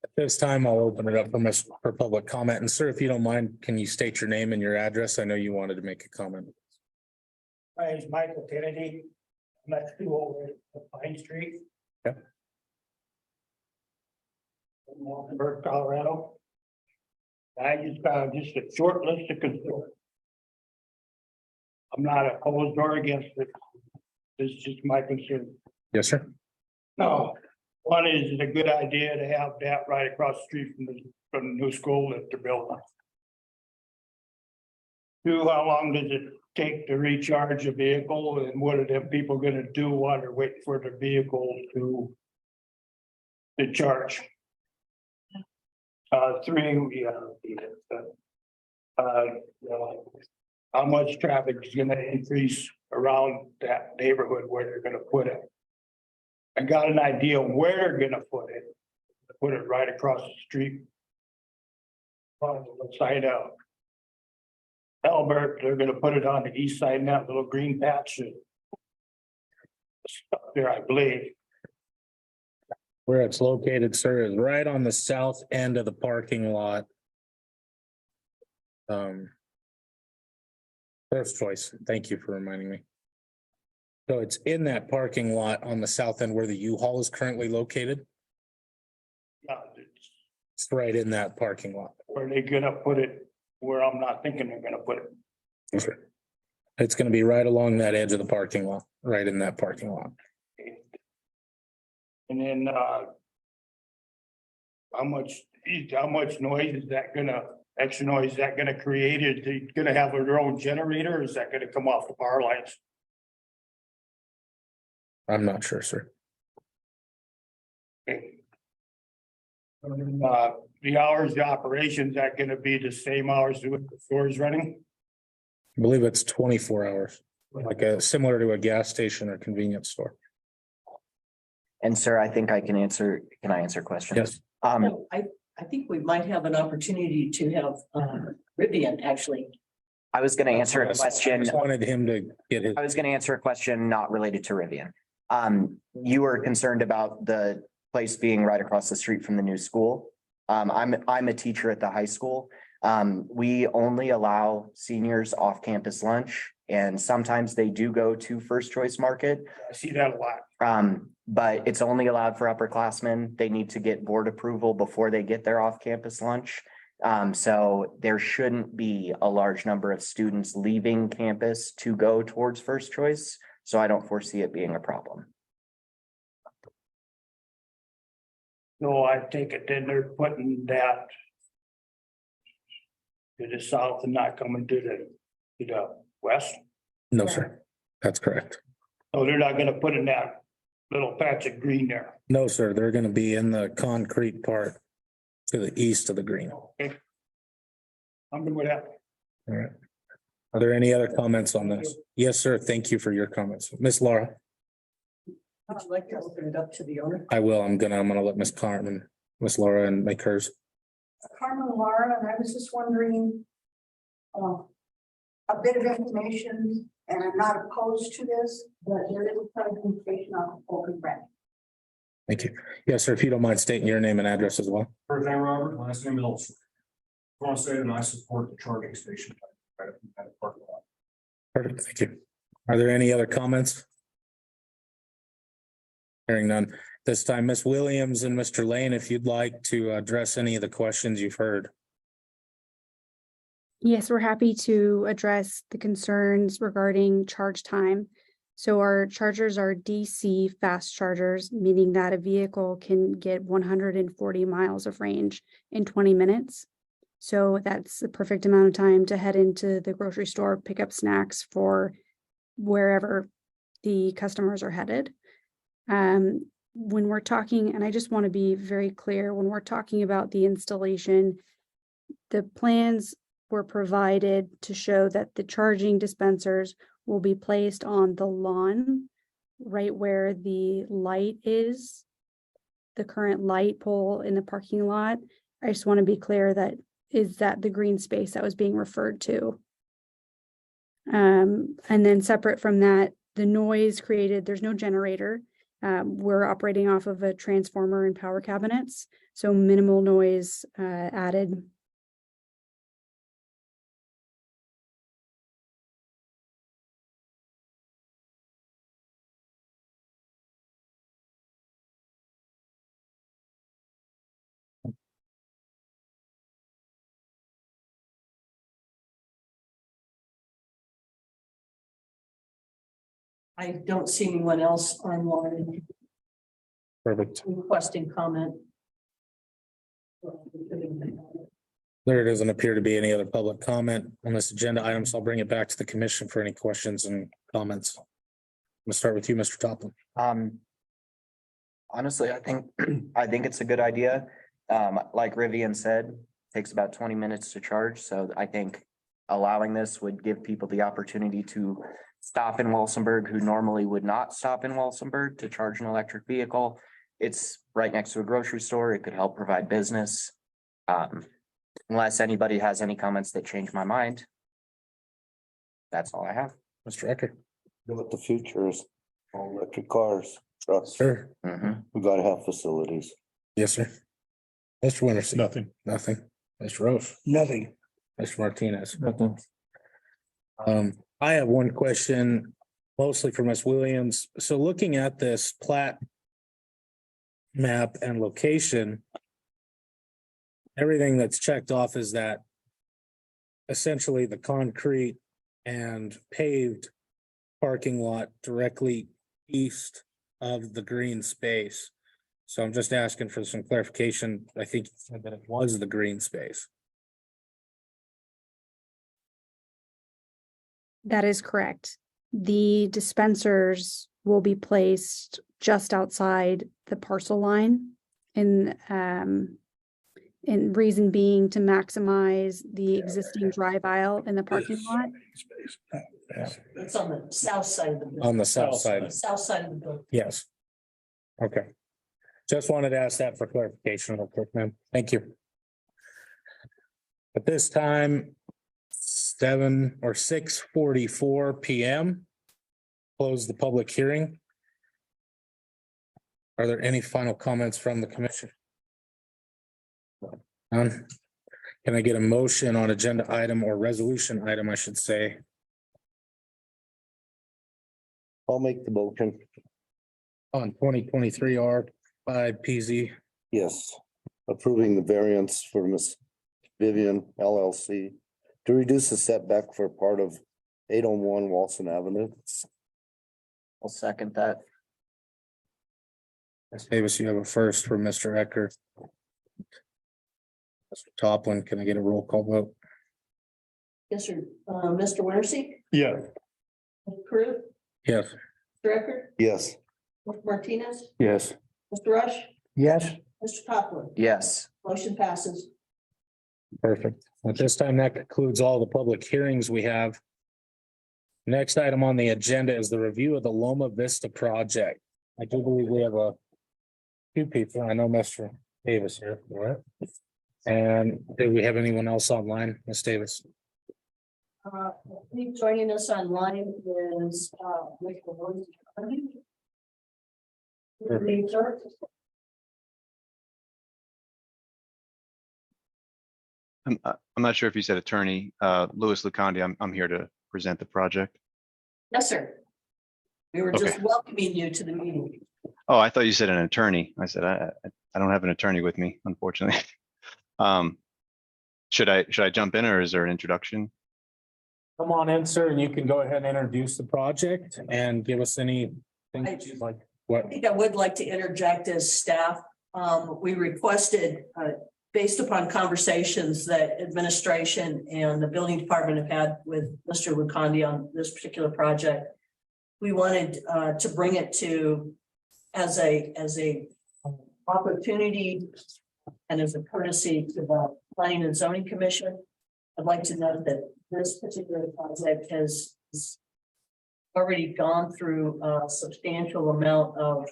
At this time, I'll open it up for public comment. And sir, if you don't mind, can you state your name and your address? I know you wanted to make a comment. My name is Michael Kennedy. I'm at 208 Pine Street. Yeah. In Walsenburg, Colorado. I just found just a short list of concerns. I'm not opposed or against it. This is just my concern. Yes, sir. No, one is it a good idea to have that right across the street from the new school that they're building. 2, how long does it take to recharge a vehicle, and what are them people gonna do while they're waiting for the vehicle to charge? 3, how much traffic is gonna increase around that neighborhood where they're gonna put it? I got an idea where they're gonna put it right across the street. On the side of Albert, they're gonna put it on the east side in that little green patch. There, I believe. Where it's located, sir, is right on the south end of the parking lot. First choice. Thank you for reminding me. So it's in that parking lot on the south end where the U-Haul is currently located. Yeah, It's right in that parking lot. where they gonna put it, where I'm not thinking they're gonna put it. Okay. It's gonna be right along that edge of the parking lot, right in that parking lot. And then, how much noise is that gonna, extra noise is that gonna create? Is it gonna have their own generator or is that gonna come off the power lines? I'm not sure, sir. The hours, the operations, that gonna be the same hours that the store is running? I believe it's 24 hours, like similar to a gas station or convenience store. And sir, I think I can answer questions? Yes. I think we might have an opportunity to have Rivian actually. I was gonna answer a I question. just wanted him to get his. I was gonna answer a question not related to Rivian. You were concerned about the place being right across the street from the new school. I'm a teacher at the high school. We only allow seniors off-campus lunch, and sometimes they do go to First Choice Market. I see that a lot. But it's only allowed for upperclassmen. They need to get board approval before they get their off-campus lunch. So there shouldn't be a large number of students leaving campus to go towards First Choice. So I don't foresee it being a problem. No, I take it then they're putting that to the south and not coming to the west. No, sir. That's correct. So they're not gonna put in that little patch of green there. No, sir. They're gonna be in the concrete part to the east of the green. All I'm good with that. right. Are there any other comments on this? Yes, sir. Thank you for your comments. Miss Laura, Would you like to open it up to the owner? I will. I'm gonna let Miss Carmen, Miss Laura and make hers. Carmen Laura, and I was just wondering, a bit of information, and I'm not opposed to this, but there is a presentation on open rent. Thank you. Yes, sir. If you don't mind stating your name and address as well. First name Robert, last name Olson. I want to say that I support the charging station. Perfect. Thank you. Are there any other comments? Hearing none. This time, Miss Williams and Mr. Lane, if you'd like to address any of the questions you've heard. Yes, we're happy to address the concerns regarding charge time. So our chargers are DC fast chargers, meaning that a vehicle can get 140 miles of range in 20 minutes. So that's the perfect amount of time to head into the grocery store, pick up snacks for wherever the customers are headed. When we're talking, and I just want to be very clear, when we're talking about the installation, the plans were provided to show that the charging dispensers will be placed on the lawn, right where the light is, the current light pole in the parking lot. I just want to be clear that is that the green space that was being referred to. And then separate from that, the noise created, there's no generator. We're operating off of a transformer and power cabinets, so minimal noise added. I don't see anyone else online Perfect. requesting comment. There doesn't appear to be any other public comment on this agenda item, so I'll bring it back to the commission for any questions and comments. I'm gonna start with you, Mr. Toplin. Honestly, I think it's a good idea. Like Rivian said, takes about 20 minutes to charge. So I think allowing this would give people the opportunity to stop in Walsenburg who normally would not stop in Walsenburg to charge an electric vehicle. It's right next to a grocery store. It could help provide business. Unless anybody has any comments that change my mind. That's all I have. Mr. Ecker. What the future is, all electric cars, trucks. Sure. We gotta have facilities. Yes, sir. Mr. Wintersee. Nothing. Nothing. Mr. Roche. Nothing. Mr. Martinez. Nothing. I have one question mostly for Ms. Williams. So looking at this plat map and location, everything that's checked off is that essentially the concrete and paved parking lot directly east of the green space. So I'm just asking for some clarification. I think you said that it was the green space. That is correct. The dispensers will be placed just outside the parcel line and reason being to maximize the existing drive aisle in the parking lot. It's on the south side of the building. On the south side, South side of the building. yes. Okay. Just wanted to ask that for clarification real quick, ma'am. Thank you. At this time, 6:44 PM. Close the public hearing. Are there any final comments from the commission? None. Can I get a motion on agenda item or resolution item, I should say? I'll make the motion. On 2023 R5PZ. Yes, approving the variance for Miss Vivian LLC to reduce the setback for part of 801 Walsen Avenue. I'll second that. Ms. Davis, you have a first for Mr. Ecker. Mr. Toplin, can I get a roll call vote? Yes, sir. Mr. Winterse, Yeah. Mr. Crew, Yes. Mr. Eckert, Yes. Mr. Martinez, Yes. Mr. Rush, Yes. Mr. Copeland. Yes. Motion passes. Perfect. At this time, that concludes all the public hearings we have. Next item on the agenda is the review of the Loma Vista project. I do believe we have a few people. I know Mr. Davis here, right? And do we have anyone else online, Ms. Davis? I think joining us online is Mr. Williams. I'm not sure if you said attorney, Louis Lucondi. I'm here to present the project. Yes, sir. We were just Okay. welcoming you to the meeting. Oh, I thought you said an attorney. I said, I don't have an attorney with me, unfortunately. Should I jump in, or is there an introduction? Come on in, sir, and you can go ahead and introduce the project and give us anything that you'd like. I think I would like to interject as staff. We requested, based upon conversations that administration and the building department have had with Mr. Lucondi on this particular project, we wanted to bring it to as a opportunity and as a courtesy to the Planning and Zoning Commission. I'd like to note that this particular project has already gone through a substantial amount of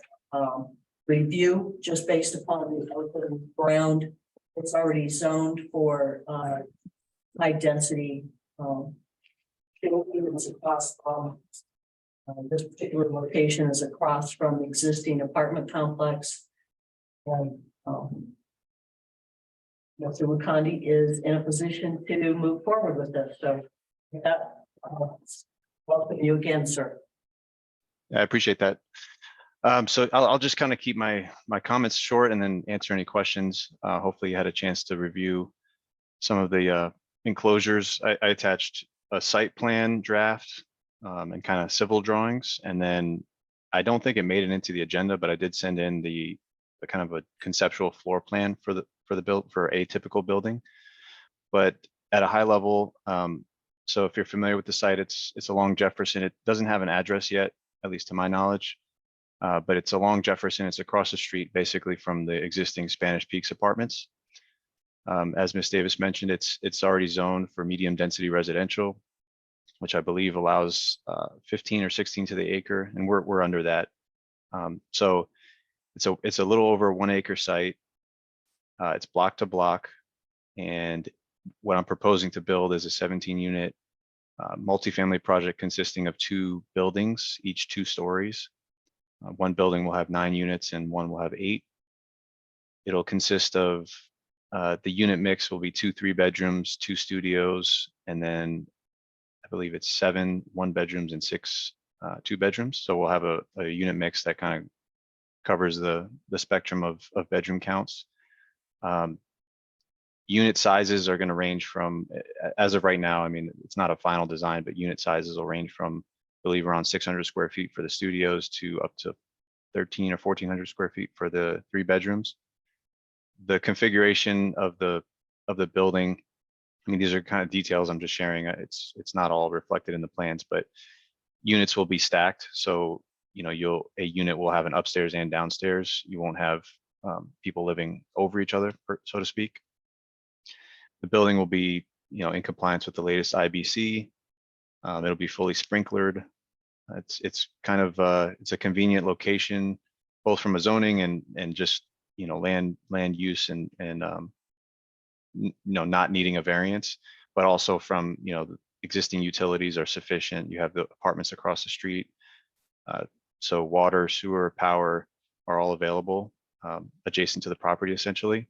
review just based upon the open ground. It's already zoned for high density units across this particular location is across from the existing apartment complex. And Mr. Lucondi is in a position to move forward with this. So with that, welcome you again, sir. I appreciate that. So I'll just kind of keep my comments short and then answer any questions. Hopefully you had a chance to review some of the enclosures. I attached a site plan draft and kind of civil drawings. And then I don't think it made it into the agenda, but I did send in the kind of a conceptual floor plan for a typical building. But at a high level, so if you're familiar with the site, it's along Jefferson. It doesn't have an address yet, at least to my knowledge. But it's along Jefferson. It's across the street, basically from the existing Spanish Peaks apartments. As Ms. Davis mentioned, it's already zoned for medium density residential, which I believe allows 15 or 16 to the acre, and we're under that. So it's a little over 1 acre site. It's block to block, and what I'm proposing to build is a 17-unit multifamily project consisting of 2 buildings, each 2 stories. One building will have 9 units and one will have 8. It'll consist of the unit mix will be 2 3-bedrooms, 2 studios, and then I believe it's 7 1-bedrooms and 6 2 bedrooms. So we'll have a unit mix that kind of covers the spectrum of bedroom counts. Unit sizes are going to range from, as of right now, I mean, it's not a final design, but unit sizes will range from, I believe, around 600 square feet for the studios to up to 13 or 1400 square feet for the 3 bedrooms. The configuration of the building, I mean, these are kind of details I'm just sharing. It's not all reflected in the plans, but units will be stacked. So, you know, a unit will have an upstairs and downstairs. You won't have people living over each other, so to speak. The building will be, you know, in compliance with the latest IBC. It'll be fully sprinklered. It's kind of it's a convenient location, both from a zoning and just, you know, land use and you know, not needing a variance, but also from, you know, the existing utilities are sufficient. You have the apartments across the street, so water, sewer, power are all available adjacent to the property. Essentially,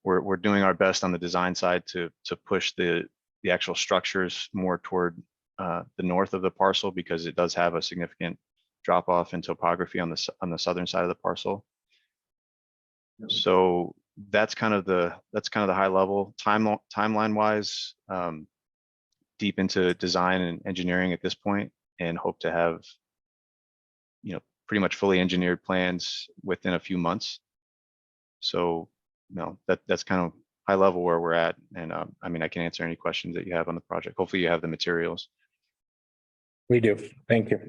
we're doing our best on the design side to push the actual structures more toward the north of the parcel, because it does have a significant drop off in topography on the southern side of the parcel. So that's kind of the high level timeline wise, deep into design and engineering at this point, and hope to have, you know, pretty much fully engineered plans within a few months. So, you know, that's kind of high level where we're at. And I mean, I can answer any questions that you have on the project. Hopefully you have the materials. We do. Thank you.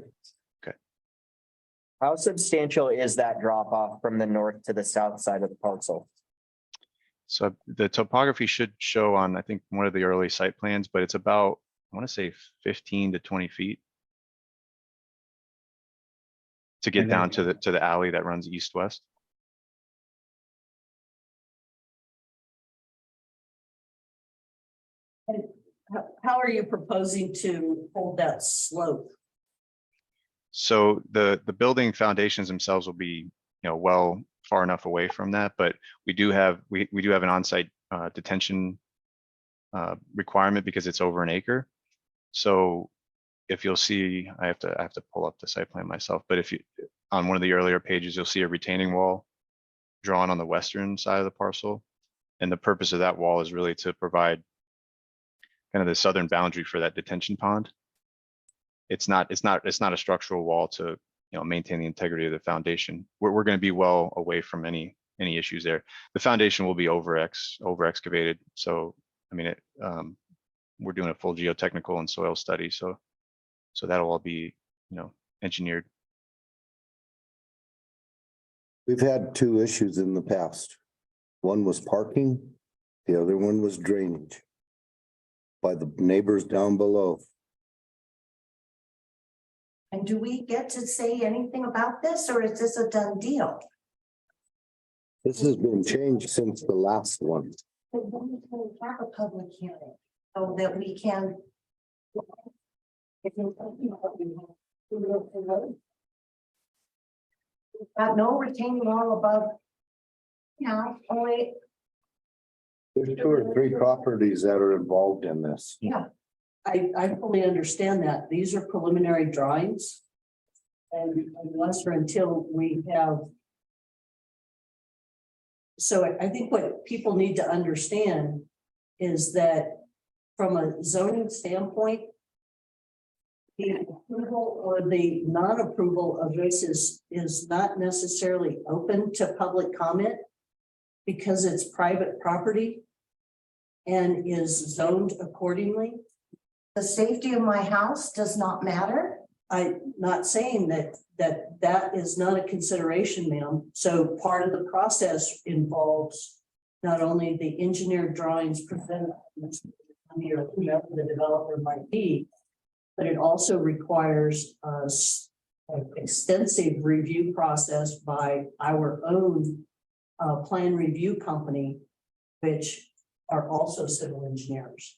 How substantial is that drop off from the north to the south side of the parcel? So the topography should show on, I think, one of the early site plans, but it's about, I want to say 15 to 20 feet to get down to the alley that runs east-west. How are you proposing to hold that slope? So the building foundations themselves will be, you know, well far enough away from that, but we do have an on-site detention requirement because it's over an acre. So if you'll see, I have to pull up the site plan myself, but if you, on one of the earlier pages, you'll see a retaining wall drawn on the western side of the parcel. And the purpose of that wall is really to provide kind of the southern boundary for that detention pond. It's not a structural wall to, you know, maintain the integrity of the foundation. We're going to be well away from any issues there. The foundation will be over excavated. So, I mean, we're doing a full geotechnical and soil study. So that'll all be, you know, engineered. We've had 2 issues in the past. One was parking. The other one was drainage by the neighbors down below. And do we get to say anything about this, or is this a done deal? This has been changed since the last one. But when we can have a public hearing so that we can. Got no retaining wall above. Yeah, only. There's 2 or 3 properties that are involved in this. Yeah. I fully understand that. These are preliminary drawings. And unless or until we have. So I think what people need to understand is that from a zoning standpoint, the approval or the non-approval of this is not necessarily open to public comment because it's private property and is zoned accordingly. The safety of my house does not matter. I'm not saying that is not a consideration, ma'am. So part of the process involves not only the engineered drawings presented here, whoever the developer might be, but it also requires an extensive review process by our own plan review company, which are also civil engineers.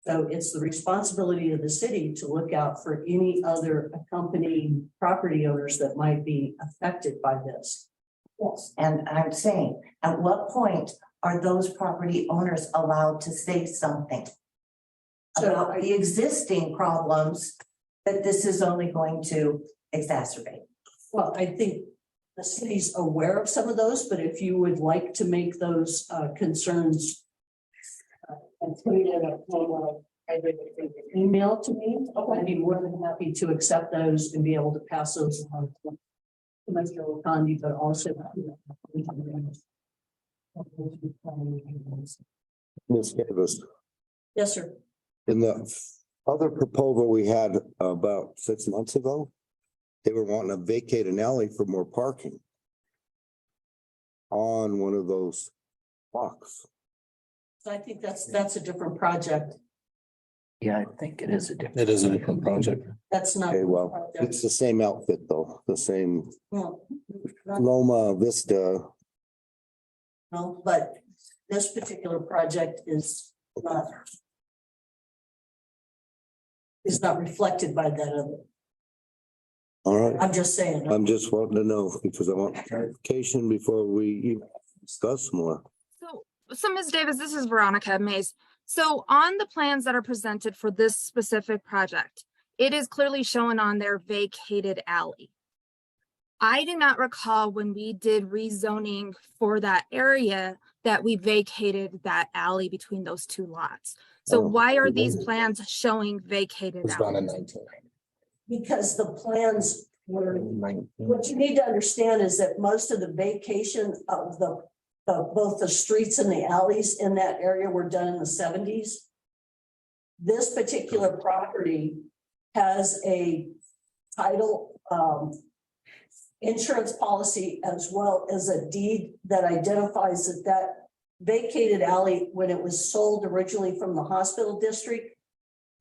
So it's the responsibility of the city to look out for any other accompanying property owners that might be affected by this. Yes, and I'm saying, at what point are those property owners allowed to say something about the existing problems But this is only going to exacerbate. Well, I think the city's aware of some of those, but if you would like to make those concerns and put it in a formal, email to me, I'd be more than happy to accept those and be able to pass those on to Mr. Wakandi, but also. Ms. Davis, Yes, sir. in the other proposal we had about 6 months ago, they were wanting to vacate an alley for more parking on one of those blocks. So I think that's a different project. Yeah, I think it is a different. It is a different project. That's not. Okay, well, it's the same outfit though, the same Well, not- Loma Vista. no, but this particular project is not reflected by that other. All right, I'm just saying. I'm just wanting to know because I want clarification before we even discuss more. So Ms. Davis, this is Veronica Mays. So on the plans that are presented for this specific project, it is clearly shown on their vacated alley. I do not recall when we did rezoning for that area that we vacated that alley between those two lots. So why are these plans showing vacated alley? Because the plans were, what you need to understand is that most of the vacation of both the streets and the alleys in that area were done in the 70s. This particular property has a title insurance policy as well as a deed that identifies that vacated alley, when it was sold originally from the hospital district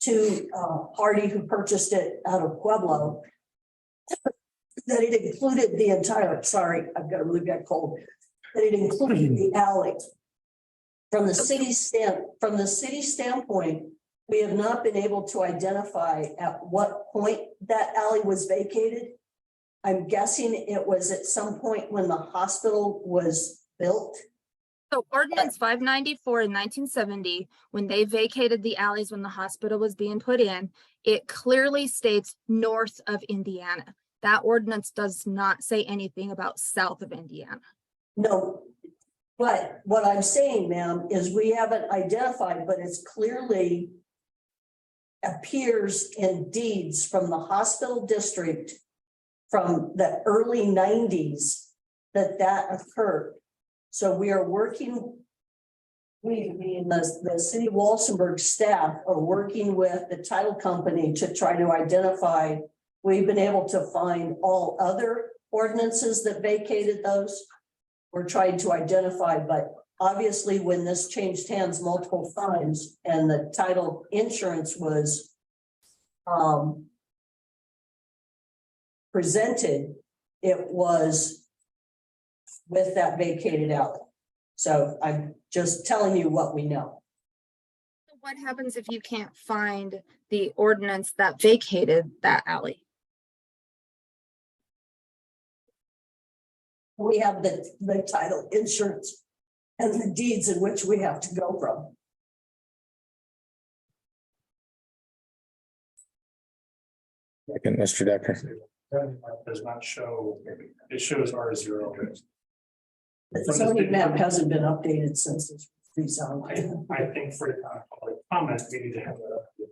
to a party who purchased it out of Pueblo, that it included the entire, sorry, I've got a really bad cold, that it included the alley. From the city standpoint, we have not been able to identify at what point that alley was vacated. I'm guessing it was at some point when the hospital was built. So ordinance 594 in 1970, when they vacated the alleys when the hospital was being put in, it clearly states north of Indiana. That ordinance does not say anything about south of Indiana. No, but what I'm saying, ma'am, is we haven't identified, but it's clearly appears in deeds from the hospital district from the early 90s that occurred. So we are working, we being the city of Walsenburg staff are working with the title company to try to identify. We've been able to find all other ordinances that vacated those. We're trying to identify, but obviously when this changed hands multiple times and the title insurance was presented, it was with that vacated alley. So I'm just telling you what we know. So what happens if you can't find the ordinance that vacated that alley? We have the title insurance and the deeds in which we have to go from. Second, Mr. Decker. Does not show, it shows R0. The zoning map hasn't been updated since it's rezoned. I think for public comment, we need to have that.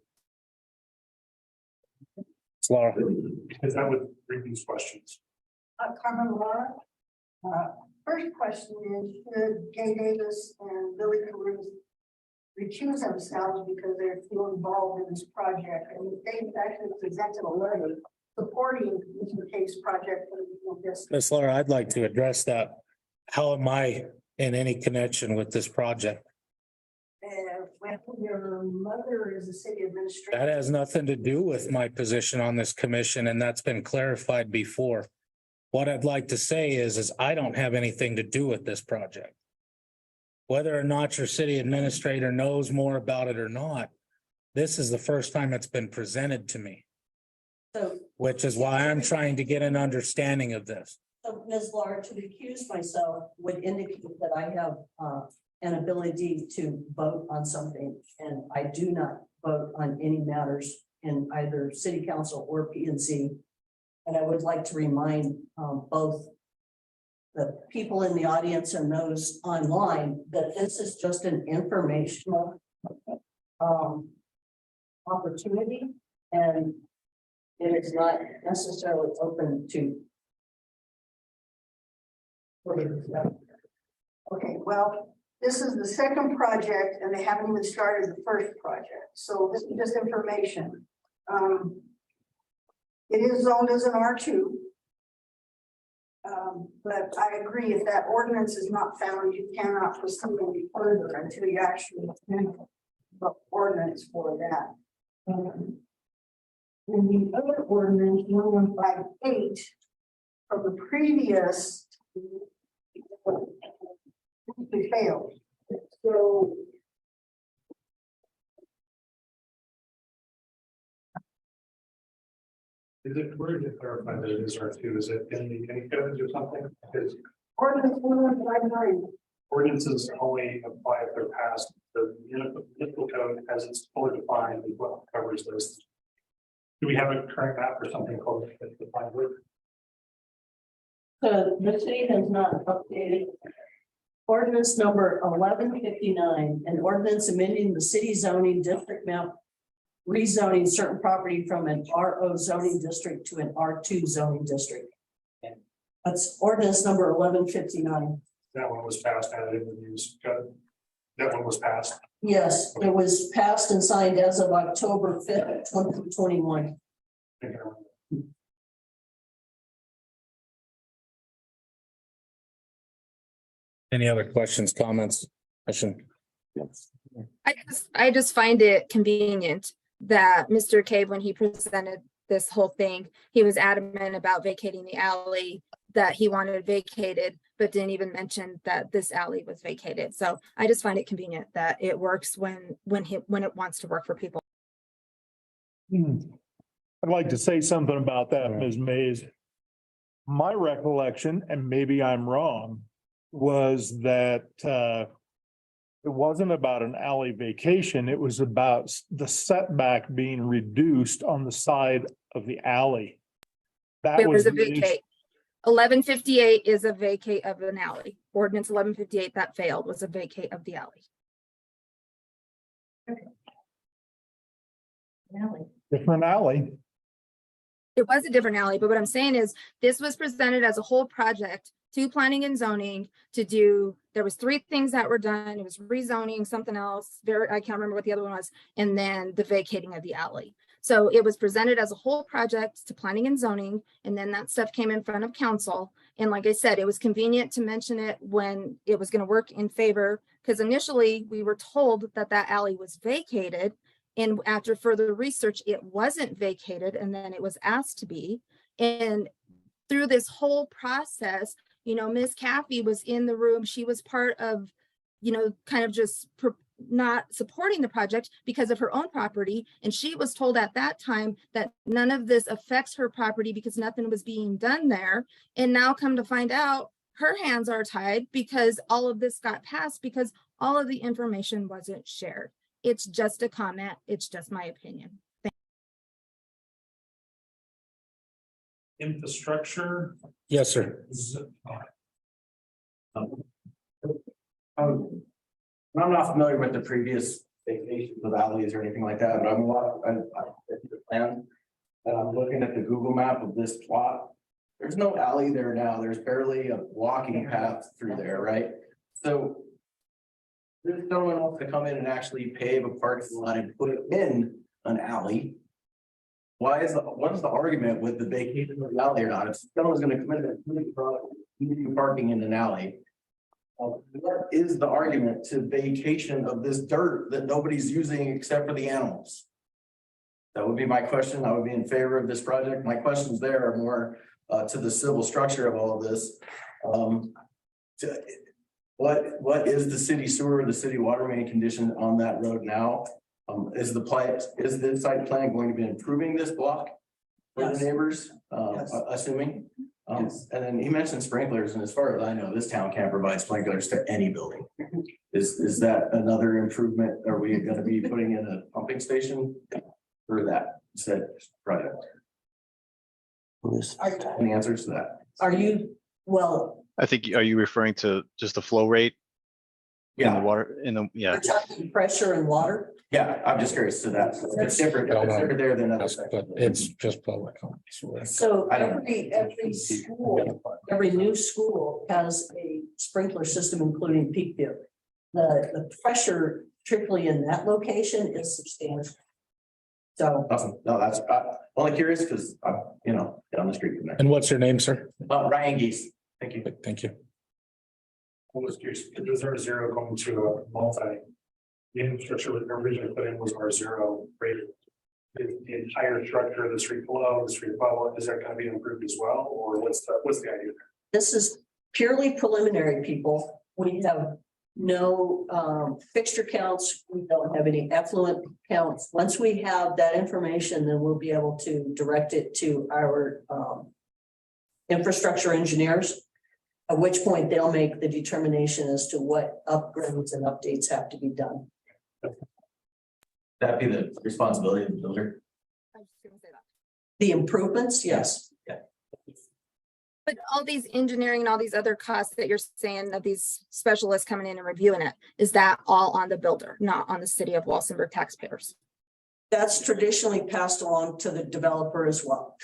It's Laura. Because that would reduce questions. Carmen Laura. First question is, should Jay Davis and Billy Caruth recuse themselves because they're still involved in this project? And they've actually presented a letter supporting this case project. Ms. Laura, I'd like to address that. How am I in any connection with this project? When your mother is a city administrator. That has nothing to do with my position on this commission, and that's been clarified before. What I'd like to say is I don't have anything to do with this project. Whether or not your city administrator knows more about it or not, this is the first time it's been presented to me. So, Which is why I'm trying to get an understanding of this. so Ms. Laura, to recuse myself would indicate that I have an ability to vote on something, and I do not vote on any matters in either city council or P and Z. And I would like to remind both the people in the audience and those online that this is just an informational opportunity, and it is not necessarily open to. Okay, well, this is the second project and they haven't even started the first project. So this is just information. It is zoned as an R2. But I agree, if that ordinance is not found, you cannot proceed any further until you actually have the ordinance for that. And the other ordinance, 1158, from the previous, it failed. So Is it, where to clarify that it is R2? Is it in the any codes or something? Because ordinance 1159. ordinances only apply if they're passed. The municipal code, as it's fully defined, is what covers those. Do we have a current map or something called defined with? So the city has not updated ordinance number 1159, an ordinance amending the city zoning district map, rezoning certain property from an RO zoning district to an R2 zoning district. That's ordinance number 1159. That one was passed out in the news code. That one was passed. Yes, it was passed and signed as of October 5th, 2021. Any other questions, comments? Question? I just find it convenient that Mr. Cave, when he presented this whole thing, he was adamant about vacating the alley that he wanted vacated, but didn't even mention that this alley was vacated. So I just find it convenient that it works when it wants to work for people. I'd like to say something about that, Ms. Mays. My recollection, and maybe I'm wrong, was that it wasn't about an alley vacation. It was about the setback being reduced on the side of the alley. That It was a the issue. vacate. 1158 is a vacate of an alley. Ordinance 1158 that failed was a vacate of the alley. Different alley. It was a different alley, but what I'm saying is this was presented as a whole project to planning and zoning to do. There was 3 things that were done. It was rezoning, something else. I can't remember what the other one was, and then the vacating of the alley. So it was presented as a whole project to planning and zoning, and then that stuff came in front of council. And like I said, it was convenient to mention it when it was going to work in favor, because initially we were told that that alley was vacated. And after further research, it wasn't vacated, and then it was asked to be. And through this whole process, you know, Ms. Caffey was in the room. She was part of, you know, kind of just not supporting the project because of her own property. And she was told at that time that none of this affects her property because nothing was being done there. And now come to find out, her hands are tied because all of this got passed because all of the information wasn't shared. It's just a comment. It's just my opinion. Infrastructure. Yes, sir. I'm not familiar with the previous vacations of alleys or anything like that, but I'm the plan. And I'm looking at the Google map of this plot. There's no alley there now. There's barely a walking path through there, right? So this gentleman wants to come in and actually pave a parking lot and put it in an alley. What is the argument with the vacation of the alley or not? If someone's gonna come in and do parking in an alley. What is the argument to vacation of this dirt that nobody's using except for the animals? That would be my question. I would be in favor of this project. My questions there are more to the civil structure of all of this. What is the city sewer, the city water main condition on that road now? Is the site plan going to be improving this block for the neighbors? Assuming. And then he mentioned sprinklers, and as far as I know, this town can't provide sprinklers to any building. Is that another improvement? Are we going to be putting in a pumping station for that said project. Any answers to that? Are you, well, I think, are you referring to just the flow rate in the water, yeah. we're talking pressure and water? Yeah, I'm just curious to that. It's different, if it's different there than others. It's just public. So I don't- every school, every new school has a sprinkler system, including peak view. The pressure strictly in that location is substantial. So Awesome. No, that's only curious because I'm, down the street from there. And what's your name, sir? Ryan Geese. Thank you. Thank you. I was curious, is R0 going to a multi? The infrastructure was originally put in was R0 rated. The entire structure of the street below, the street above, is that going to be improved as well? Or what's the idea there? this is purely preliminary, people. We have no fixture counts. We don't have any effluent counts. Once we have that information, then we'll be able to direct it to our infrastructure engineers. At which point they'll make the determination as to what upgrades and updates have to be done. That'd be the responsibility of the builder. The improvements, yes. But all these engineering and all these other costs that you're saying that these specialists coming in and reviewing it, is that all on the builder, not on the city of Walsenburg taxpayers? That's traditionally passed along to the developer as well.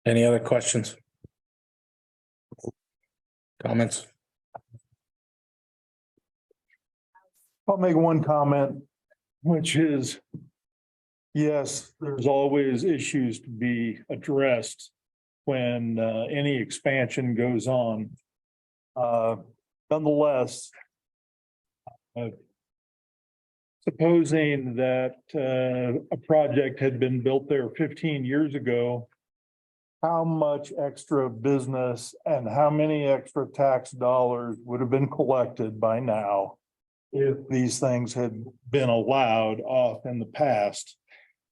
Any other questions? Comments? I'll make one comment, which is, yes, there's always issues to be addressed when any expansion goes on. Nonetheless, supposing that a project had been built there 15 years ago, how much extra business and how many extra tax dollars would have been collected by now if these things had been allowed off in the past?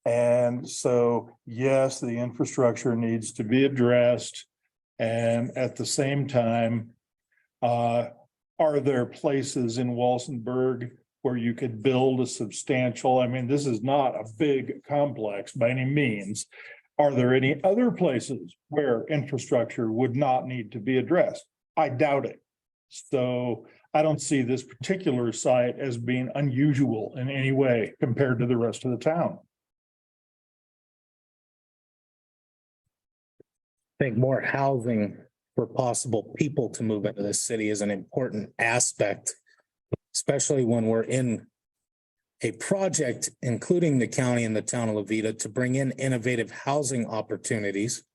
And so, yes, the infrastructure needs to be addressed. And at the same time, are there places in Walsenburg where you could build a substantial, I mean, this is not a big complex by any means. Are there any other places where infrastructure would not need to be addressed? I doubt it. So I don't see this particular site as being unusual in any way compared to the rest of the town. I think more housing for possible people to move into this city is an important aspect, especially when we're in a project, including the county and the town of Levita, to bring in innovative housing opportunities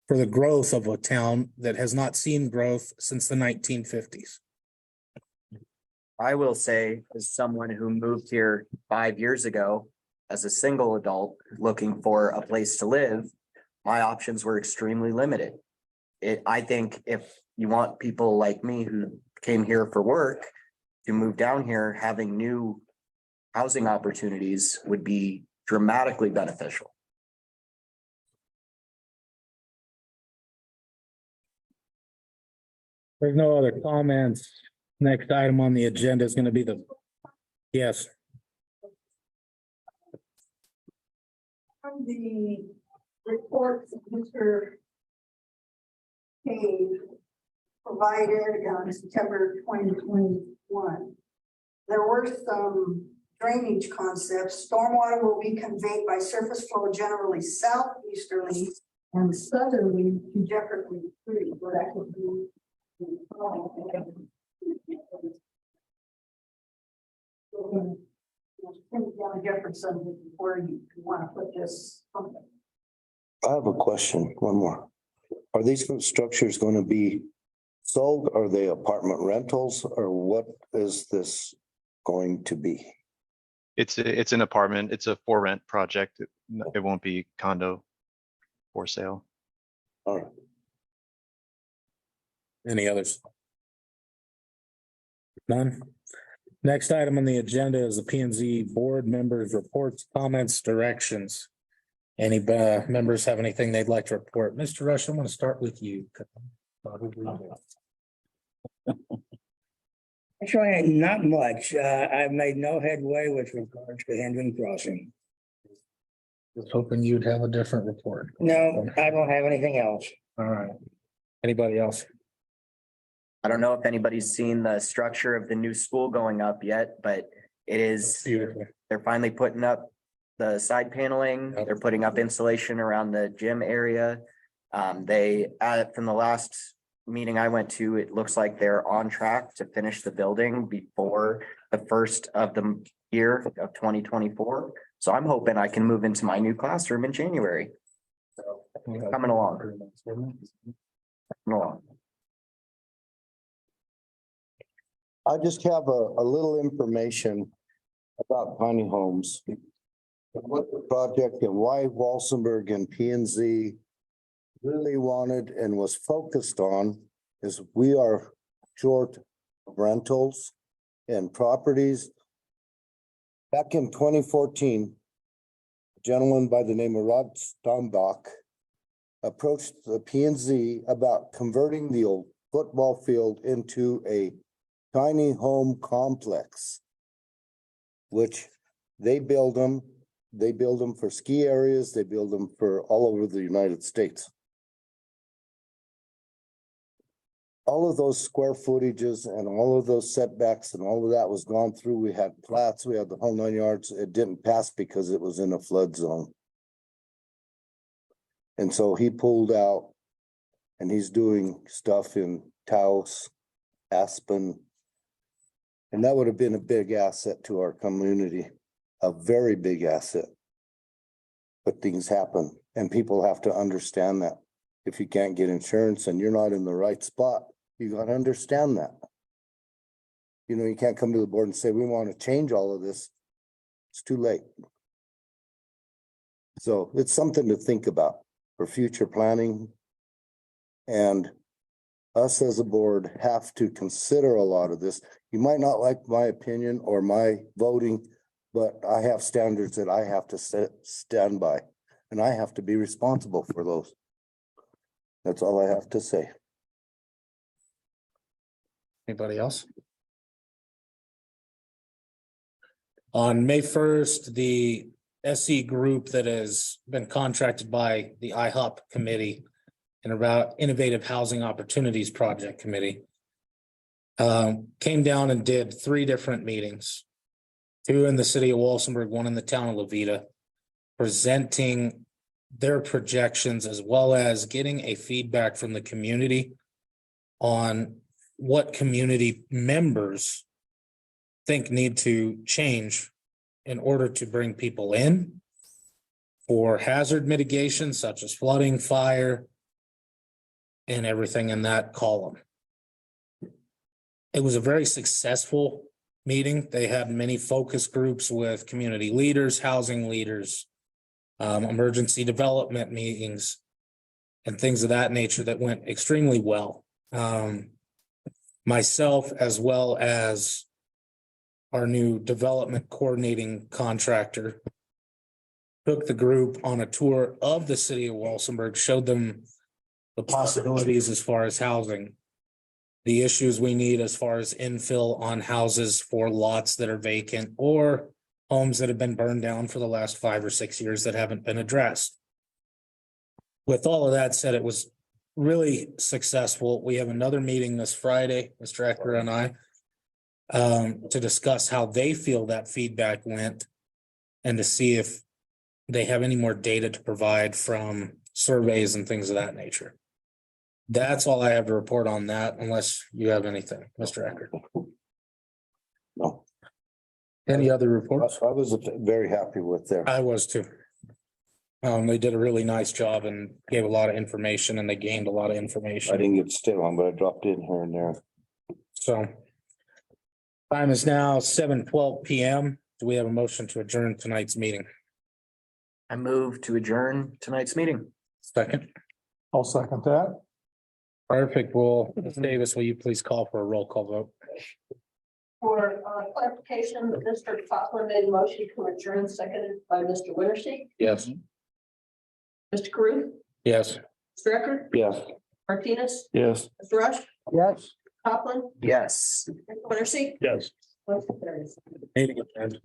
for the growth of a town that has not seen growth since the 1950s. I will say, as someone who moved here 5 years ago as a single adult looking for a place to live, my options were extremely limited. I think if you want people like me who came here for work to move down here, having new housing opportunities would be dramatically beneficial. There's no other comments. Next item on the agenda is going to be yes. From the report that Mr. Cave provided on September 2021, there were some drainage concepts. Stormwater will be conveyed by surface flow generally southeasterly and southerly to Jefferson Street, where that could be. Down Jefferson, where you want to put this. I have a question, one more. Are these structures going to be sold? Are they apartment rentals or what is this going to be? It's an apartment. It's a for rent project. It won't be condo for sale. All right. Any others? None. Next item on the agenda is the P and Z board members' reports, comments, directions. Any members have anything they'd like to report? Mr. Rush, I'm going to start with you. Actually, not much. I've made no headway with regards to Hendon Crossing. Was hoping you'd have a different report. No, I don't have anything else. All right. Anybody else? I don't know if anybody's seen the structure of the new school going up yet, but it is, Beautiful. they're finally putting up the side paneling. Yep. They're putting up insulation around the gym area. They, from the last meeting I went to, it looks like they're on track to finish the building before the first of the year of 2024. So I'm hoping I can move into my new classroom in January. So coming along. Coming along. I just have a little information about tiny homes. What the project and why Walsenburg and P and Z really wanted and was focused on is we are short of rentals and properties. Back in 2014, a gentleman by the name of Rod Stombach approached the P and Z about converting the old football field into a tiny home complex, which they build them for ski areas, they build them for all over the United States. All of those square footages and all of those setbacks and all of that was gone through. We had plats, we had the whole 9 yards. It didn't pass because it was in a flood zone. And so he pulled out and he's doing stuff in Taos, Aspen. And that would have been a big asset to our community, a very big asset. But things happen and people have to understand that. If you can't get insurance and you're not in the right spot, you got to understand that. You know, you can't come to the board and say, we want to change all of this. It's too late. So it's something to think about for future planning. And us as a board have to consider a lot of this. You might not like my opinion or my voting, but I have standards that I have to stand by, and I have to be responsible for those. That's all I have to say. Anybody else? On May 1st, the SE group that has been contracted by the IHOP committee and about Innovative Housing Opportunities Project Committee came down and did 3 different meetings, 2 in the city of Walsenburg, 1 in the town of Levita, presenting their projections as well as getting a feedback from the community on what community members think need to change in order to bring people in for hazard mitigation such as flooding, fire, and everything in that column. It was a very successful meeting. They had many focus groups with community leaders, housing leaders, emergency development meetings, and things of that nature that went extremely well. Myself, as well as our new development coordinating contractor, took the group on a tour of the city of Walsenburg, showed them the possibilities as far as housing, the issues we need as far as infill on houses for lots that are vacant or homes that have been burned down for the last 5 or 6 years that haven't been addressed. With all of that said, it was really successful. We have another meeting this Friday, Mr. Eckler and I, to discuss how they feel that feedback went and to see if they have any more data to provide from surveys and things of that nature. That's all I have to report on that, unless you have anything, Mr. Eckler. No. Any other reports? I was very happy with their. I was too. They did a really nice job and gave a lot of information and they gained a lot of I information. didn't get to stay long, but I dropped in here and there. So time is now 7:12 PM. Do we have a motion to adjourn tonight's meeting? I move to adjourn tonight's meeting. Second. I'll second that. Perfect. Well, Ms. Davis, will you please call for a roll call vote? For clarification, Mr. Coughlin made a motion to adjourn, seconded by Mr. Wintersee. Yes. Mr. Carew, Yes. Mr. Eckert, Yes. Martinez, Yes. Mr. Rush, Yes. Copeland, Yes. Quincy. Yes. Motion carries. Meeting adjourned.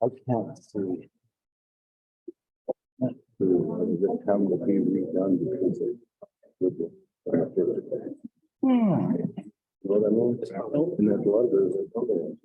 I can't see. The town will be redone because of. You know what I mean? And that's a lot of it.